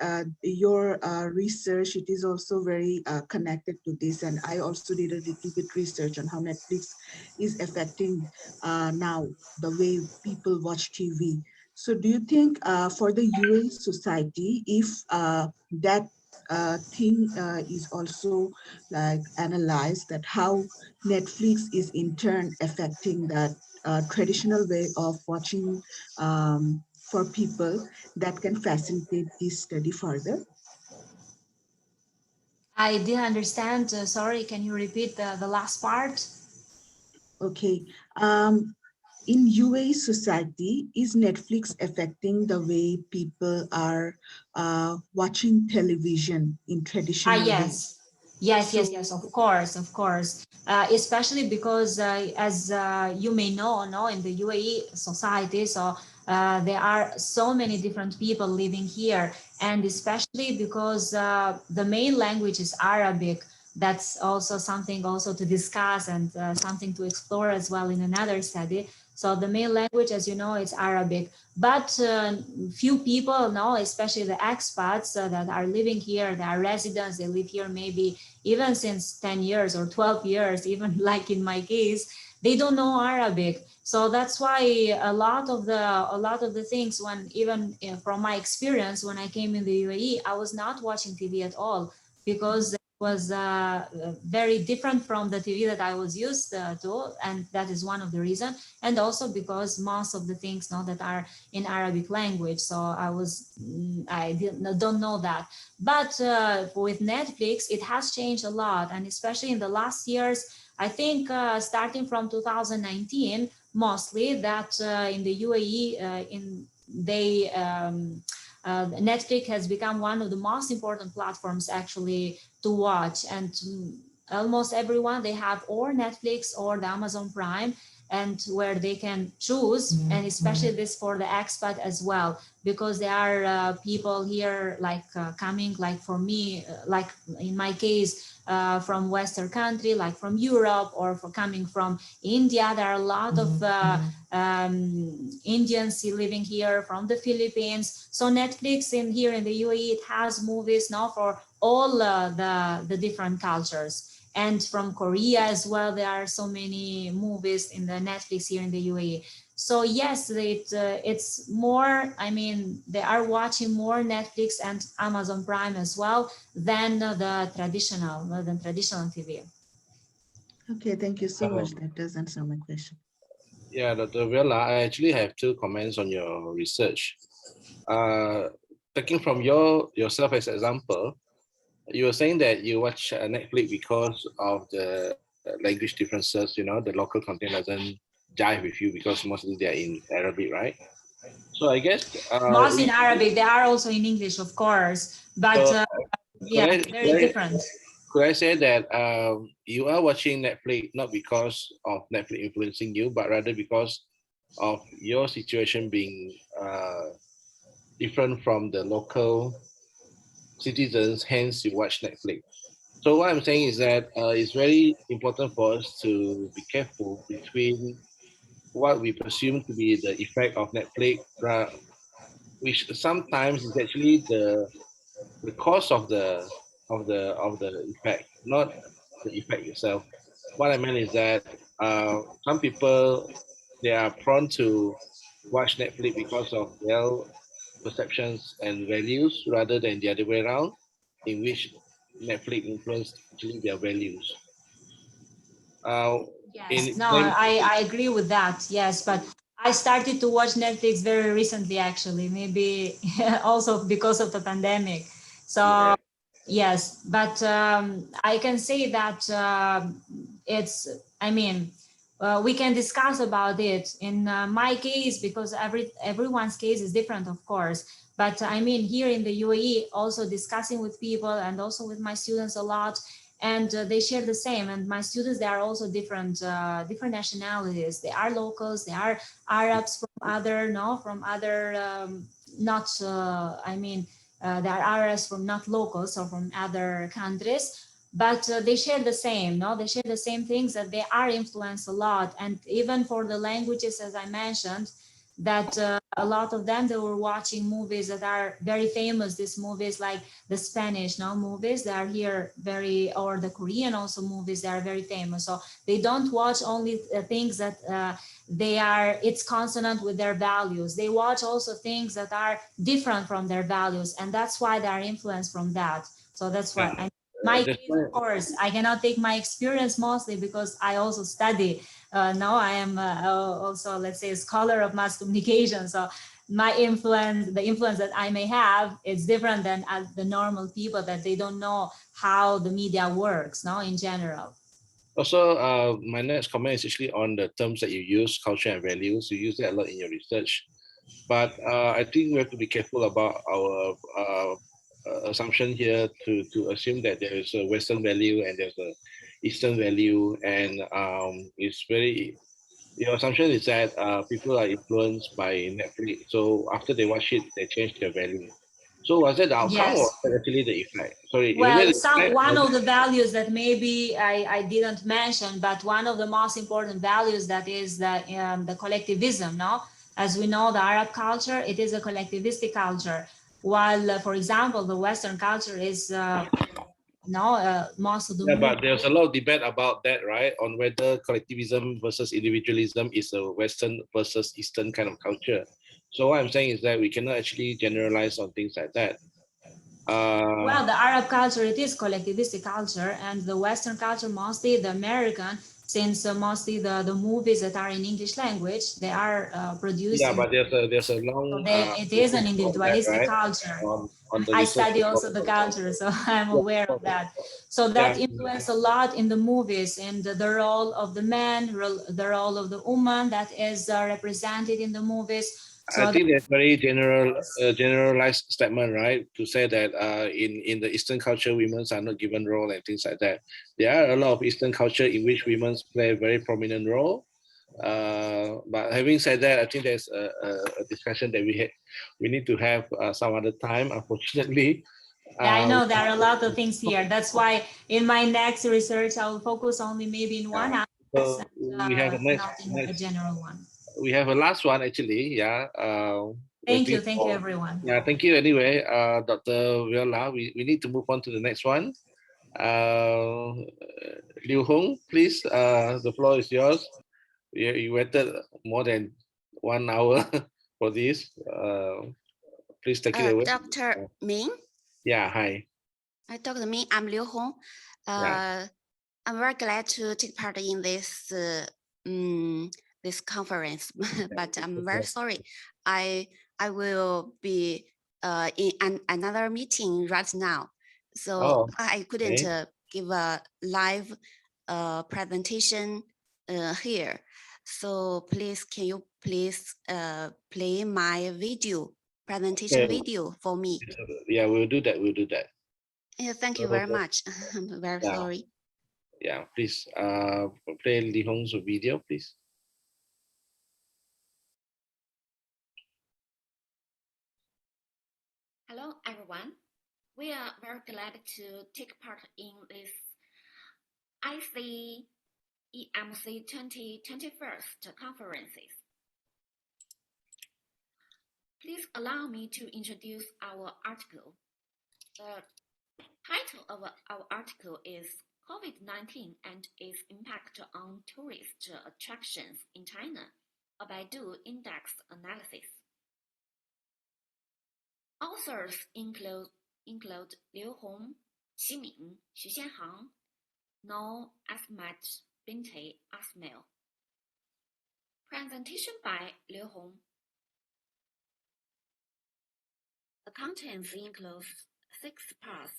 Speaker 4: your research, it is also very connected to this. And I also did a little bit research on how Netflix is affecting now the way people watch TV. So do you think for the UAE society, if that thing is also like analyzed, that how Netflix is in turn affecting that traditional way of watching for people, that can facilitate this study further?
Speaker 6: I didn't understand. Sorry, can you repeat the last part?
Speaker 4: Okay. In UAE society, is Netflix affecting the way people are watching television in
Speaker 6: Ah,
Speaker 4: traditional way?
Speaker 6: yes. Yes, yes, yes,
Speaker 4: So,
Speaker 6: of course, of course. Especially because, as you may know, no, in the UAE society, so there are so many different people living here, and especially because the main language is Arabic. That's also something also to discuss and something to explore as well in another study. So the main language, as you know, is Arabic. But few people know, especially the expats that are living here, they are residents, they live here maybe even since 10 years or 12 years, even like in my case, they don't know Arabic. So that's why a lot of the things, when even from my experience when I came in the UAE, I was not watching TV at all, because it was very different from the TV that I was used to, and that is one of the reasons. And also because most of the things now that are in Arabic language, so don't know that. But with Netflix, it has changed a lot, and especially in the last years, I think starting from 2019, mostly that in the UAE, Netflix has become one of the most important platforms actually to watch, and almost everyone, they have or Netflix or the Amazon Prime, and where they can choose, and especially this for the expat as well, because there are people here like coming, like for me, like in my case, from Western country, like from Europe, or for coming from India. There are a lot of Indians living here, from the Philippines. So Netflix in here in the UAE, it has movies now for all the different cultures. And from Korea as well, there are so many movies in the Netflix here in the UAE. So yes, it's more, I mean, they are watching more Netflix and Amazon Prime as well than the traditional TV.
Speaker 4: okay, thank you so much.
Speaker 1: Um,
Speaker 4: That does answer my question.
Speaker 1: yeah, Dr. Viola, I actually have two comments on your research. Taking from yourself as example, you were saying that you watch Netflix because of the language differences. You know, the local content doesn't jive with you because mostly they're in Arabic, right? So I guess
Speaker 6: Most in Arabic, they are also in English, of course, but
Speaker 1: so could
Speaker 6: yeah,
Speaker 1: I
Speaker 6: very different.
Speaker 1: could I say that you are watching Netflix not because of Netflix influencing you, but rather because of your situation being different from the local citizens, hence you watch Netflix. So what I'm saying is that it's very important for us to be careful between what we presume to be the effect of Netflix, which sometimes is actually the cause of the effect, not the effect itself. What I meant is that some people, they are prone to watch Netflix because of their perceptions and values rather than the other way around, in which Netflix influenced actually their values. Uh,
Speaker 6: Yes,
Speaker 1: in
Speaker 6: no,
Speaker 1: when
Speaker 6: I agree with that. Yes, but I started to watch Netflix very recently, actually, maybe also because of the pandemic. So
Speaker 1: yeah,
Speaker 6: yes, but I can say that it's, I mean, we can discuss about it. In my case, because everyone's case is different, of course. But I mean, here in the UAE, also discussing with people and also with my students a lot, and they share the same. And my students, they are also different nationalities. They are locals, they are Arabs from other, no, from other, not, I mean, there are Arabs from not locals or from other countries, but they share the same, no, they share the same things, that they are influenced a lot. And even for the languages, as I mentioned, that a lot of them, they were watching movies that are very famous. These movies like the Spanish movies that are here very, or the Korean also movies that are very famous. So they don't watch only things that it's consonant with their values. They watch also things that are different from their values, and that's why they are influenced from that. So that's why my case, of course, I cannot take my experience mostly because I also study. Now I am also, let's say, a scholar of mass communication. So my influence, the influence that I may have, is different than the normal people that they don't know how the media works, in general.
Speaker 1: Also, my next comment is actually on the terms that you use, culture and values. You use that a lot in your research. But I think we have to be careful about our assumption here to assume that there is a Western value and there's a Eastern value, and it's very, your assumption is that people are influenced by Netflix. So after they watch it, they change their value. So was that the outcome, or
Speaker 6: Yes.
Speaker 1: was that actually the effect? Sorry,
Speaker 6: Well, one of the values that maybe I didn't mention, but one of the most important values, that is the collectivism. No, as we know, the Arab culture, it is a collectivistic culture, while, for example, the Western culture is most of the
Speaker 1: but there's a lot of debate about that, right? On whether collectivism versus individualism is a Western versus Eastern kind of culture. So what I'm saying is that we cannot actually generalize on things like that.
Speaker 6: Well, the Arab culture, it is collectivistic culture, and the Western culture, mostly the American, since mostly the movies that are in English language, they are produced.
Speaker 1: Yeah, but there's a long.
Speaker 6: It is an individualistic
Speaker 1: that, right?
Speaker 6: culture.
Speaker 1: On the
Speaker 6: I study also the culture, so I'm aware of that. So that influenced a lot in the movies, and the role of the man, the role of the woman that is represented in the movies. So
Speaker 1: I think that's very generalized statement, right? To say that in the Eastern culture, women are not given role and things like that. There are a lot of Eastern culture in which women play a very prominent role. But having said that, I think there's a discussion that we need to have some other time. Unfortunately,
Speaker 6: yeah, I know there are a lot of things here. That's why in my next research, I will focus only maybe in one aspect,
Speaker 1: so we have a
Speaker 6: not in a general one.
Speaker 1: We have a last one actually. Yeah.
Speaker 6: Thank you everyone.
Speaker 1: Yeah, thank you anyway, Dr. Viola. We need to move on to the next one. Liu Hong, please. The floor is yours. You waited more than 1 hour for this. Please take it away.
Speaker 7: Dr. Ming?
Speaker 1: Yeah, hi.
Speaker 7: Dr. Ming, I'm Liu Hong. I'm very glad to take part in this this conference, but I'm very sorry. I will be in another meeting right now, so I couldn't give a live presentation here. So please, can you please play my video presentation video for me?
Speaker 1: Yeah, we'll do that. We'll do that.
Speaker 7: Yeah, thank you very much. I'm very sorry.
Speaker 1: Yeah, please play Li Hong's video, please.
Speaker 8: Hello, everyone. We are very glad to take part in this ICEMC 2021 conferences. Please allow me to introduce our article. The title of our article is COVID-19 and its impact on tourist attractions in China, a Baidu index analysis. Authors include Liu Hong, Xi Ming, Xu Xianhang, Noor Ahmed Binte Asmail. Presentation by Liu Hong. The contents include 6 parts.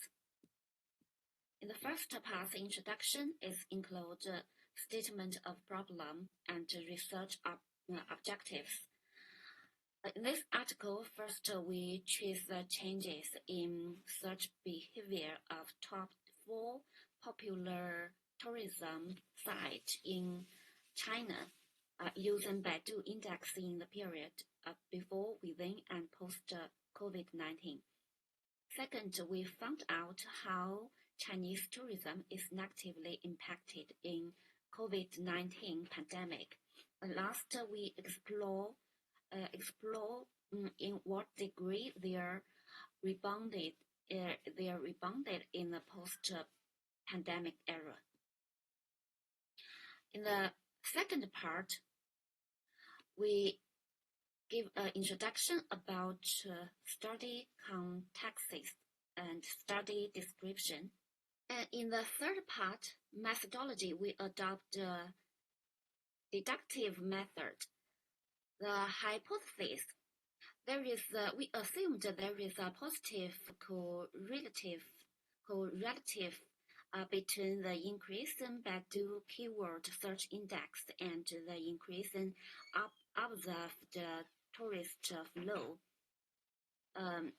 Speaker 8: In the first part, introduction is include statement of problem and research objectives. In this article, first we trace the changes in search behavior of top 4 popular tourism sites in China using Baidu indexing in the period before, within, and post COVID-19. Second, we found out how Chinese tourism is negatively impacted in COVID-19 pandemic. Last, we explore explore in what degree they are rebounded in the post-pandemic era. In the second part, we give an introduction about study contexts and study description. And in the third part, methodology, we adopt the deductive method. The hypothesis, we assumed there is a positive correlative between the increase in Baidu keyword search index and the increase in observed tourist flow. And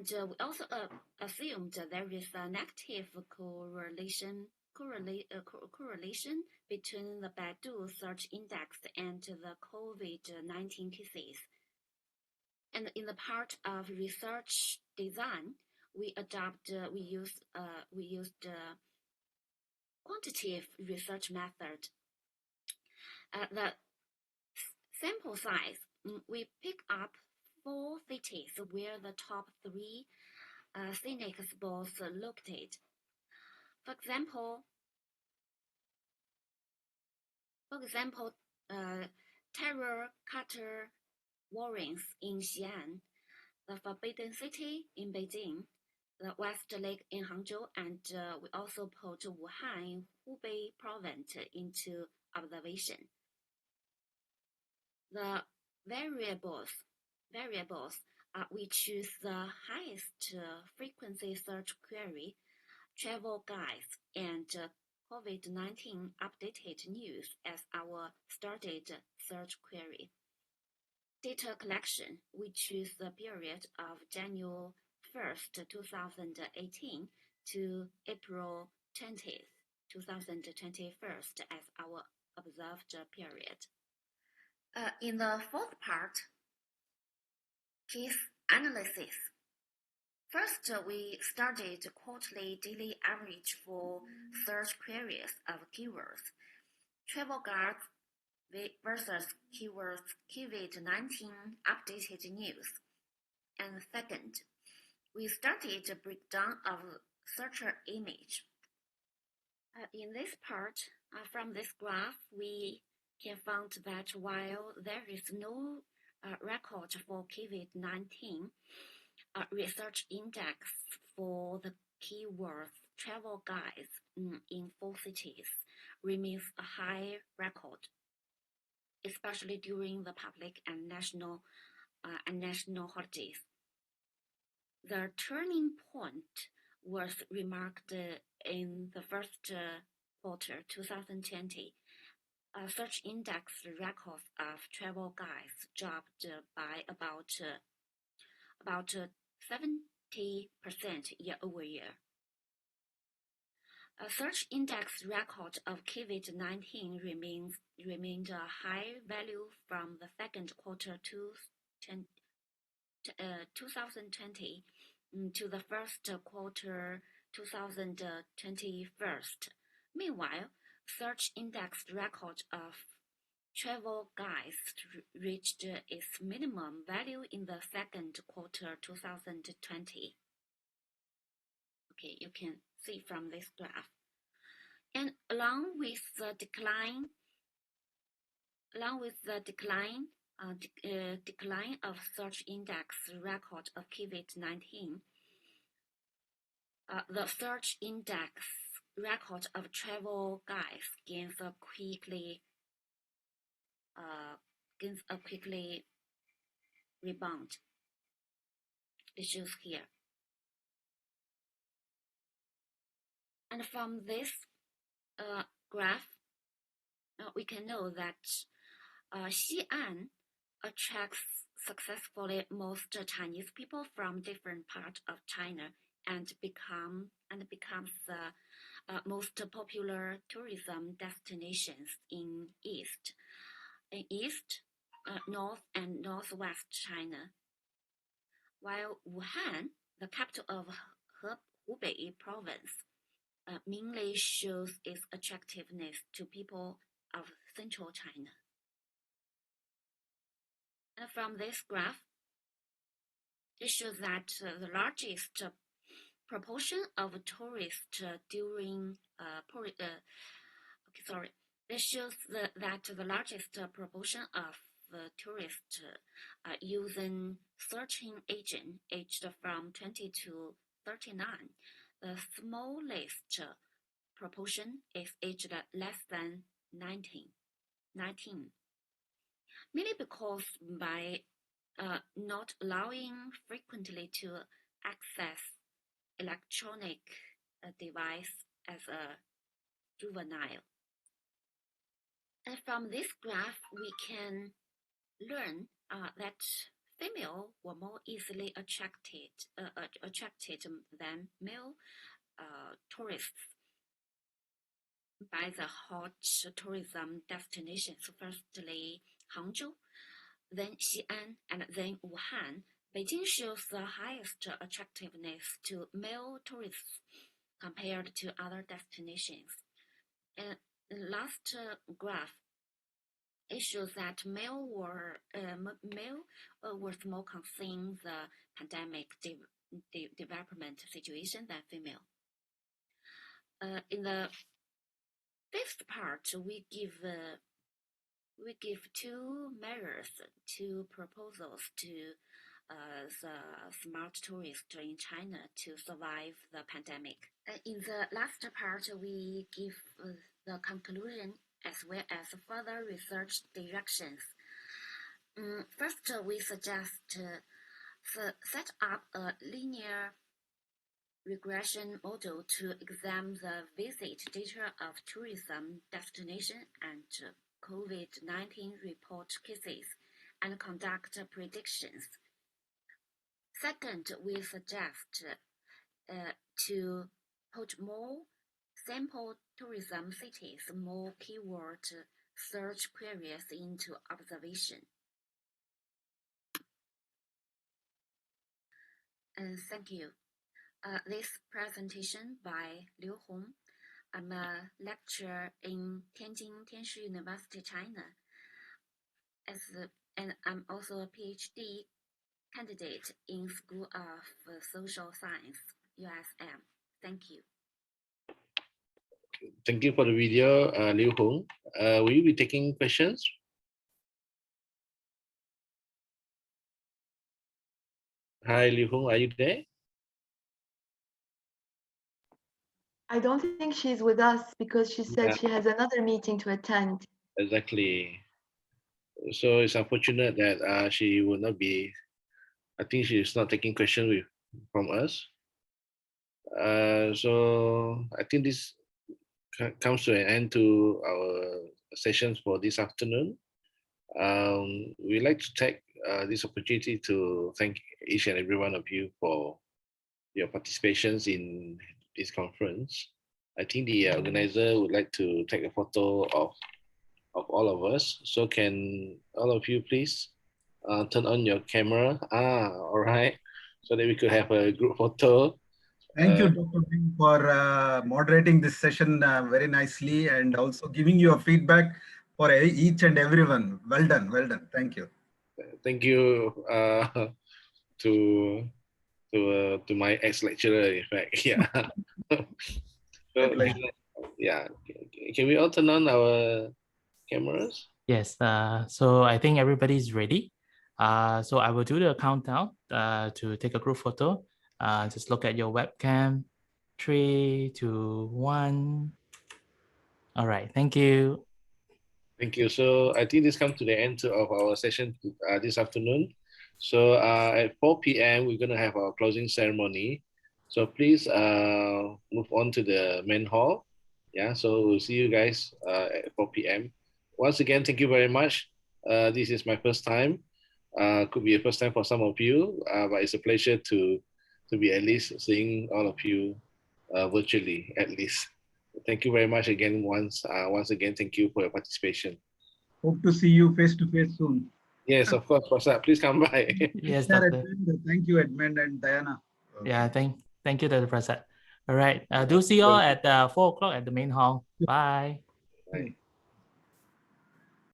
Speaker 8: we also assumed there is a negative correlation between the Baidu search index and the COVID-19 cases. And in the part of research design, we used quantitative research method. The sample size, we pick up 4 cities where the top 3 scenic spots located. For example, terracotta warrens in Xi'an, the Forbidden City in Beijing, the West Lake in Hangzhou, and we also put Wuhan in Hubei province into observation. The variables we choose the highest frequency search query, travel guides, and COVID-19 updated news as our started search query. Data collection, we choose the period of January 1st, 2018 to April 20th, 2021 as our observed period. In the fourth part, case analysis. First, we studied quarterly daily average for search queries of keywords, travel guides versus keywords COVID-19 updated news. And second, we studied a breakdown of searcher image. In this part, from this graph, we can find that while there is no record for COVID-19, research index for the keywords travel guides in 4 cities remains a high record, especially during the public and national holidays. The turning point was remarked in the first quarter 2020. Search index records of travel guides dropped by about 70% year-over-year. A search index record of COVID-19 remained a high value from the second quarter 2020 to the first quarter 2021. Meanwhile, search index record of travel guides reached its minimum value in the second quarter 2020. Okay, you can see from this graph. And along with the decline of search index record of COVID-19, the search index record of travel guides gains a quickly rebound. It shows here. And from this graph, we can know that Xi'an attracts successfully most Chinese people from different parts of China and becomes the most popular tourism destinations in East, North, and Northwest China. While Wuhan, the capital of Hubei province, mainly shows its attractiveness to people of central China. And from this graph, it shows that the largest proportion of tourists during This shows that the largest proportion of tourists using searching agent aged from 20 to 39. The smallest proportion is aged less than 19. Mainly because by not allowing frequently to access electronic device as a juvenile. And from this graph, we can learn that female were more easily attracted than male tourists by the hot tourism destinations. Firstly, Hangzhou, then Xi'an, and then Wuhan. Beijing shows the highest attractiveness to male tourists compared to other destinations. And the last graph, it shows that male was more concerned the pandemic development situation than female. In the fifth part, we give two measures, two proposals to the smart tourists in China to survive the pandemic. In the last part, we give the conclusion as well as further research directions. First, we suggest set up a linear regression model to examine the visit data of tourism destination and COVID-19 report cases and conduct predictions. Second, we suggest to put more sample tourism cities, more keyword search queries into observation. And thank you. This presentation by Liu Hong. I'm a lecturer in Tianjin Tianshi University, China. And I'm also a PhD candidate in School of Social Science, USM. Thank you.
Speaker 1: Thank you for the video, Liu Hong. Will you be taking questions? Hi, Liu Hong, are you there?
Speaker 5: I don't think she's with us because she said she has another meeting to attend.
Speaker 1: Exactly. So it's unfortunate that she will not be. I think she's not taking questions from us. So I think this comes to an end to our sessions for this afternoon. We'd like to take this opportunity to thank each and every one of you for your participations in this conference. I think the organizer would like to take a photo of all of us. So can all of you please turn on your camera? All right. So that we could have a group photo.
Speaker 3: Thank you, Dr. Bing, for moderating this session very nicely and also giving your feedback for each and everyone. Well done, well done. Thank you.
Speaker 1: Thank you to my ex-lecturer, in fact. Yeah. So, yeah. Can we all turn on our cameras?
Speaker 2: Yes. So I think everybody's ready. So I will do the countdown to take a group photo. Just look at your webcam. 3, 2, 1. All right. Thank you.
Speaker 1: Thank you. So I think this comes to the end of our session this afternoon. So at 4 p.m. we're going to have our closing ceremony. So please move on to the main hall. Yeah. So we'll see you guys at 4 p.m. Once again, thank you very much. This is my first time. Could be a first time for some of you, but it's a pleasure to be at least seeing all of you virtually at least. Thank you very much again. Once again, thank you for your participation.
Speaker 3: Hope to see you face to face soon.
Speaker 1: Yes, of course, Prasad. Please come by.
Speaker 2: Yes, Doctor.
Speaker 3: Thank you, Edmund and Diana.
Speaker 2: Okay. Yeah, thank you, Dr. Prasad. All right. Do see you all at 4 o'clock at the main hall. Bye.
Speaker 1: Bye.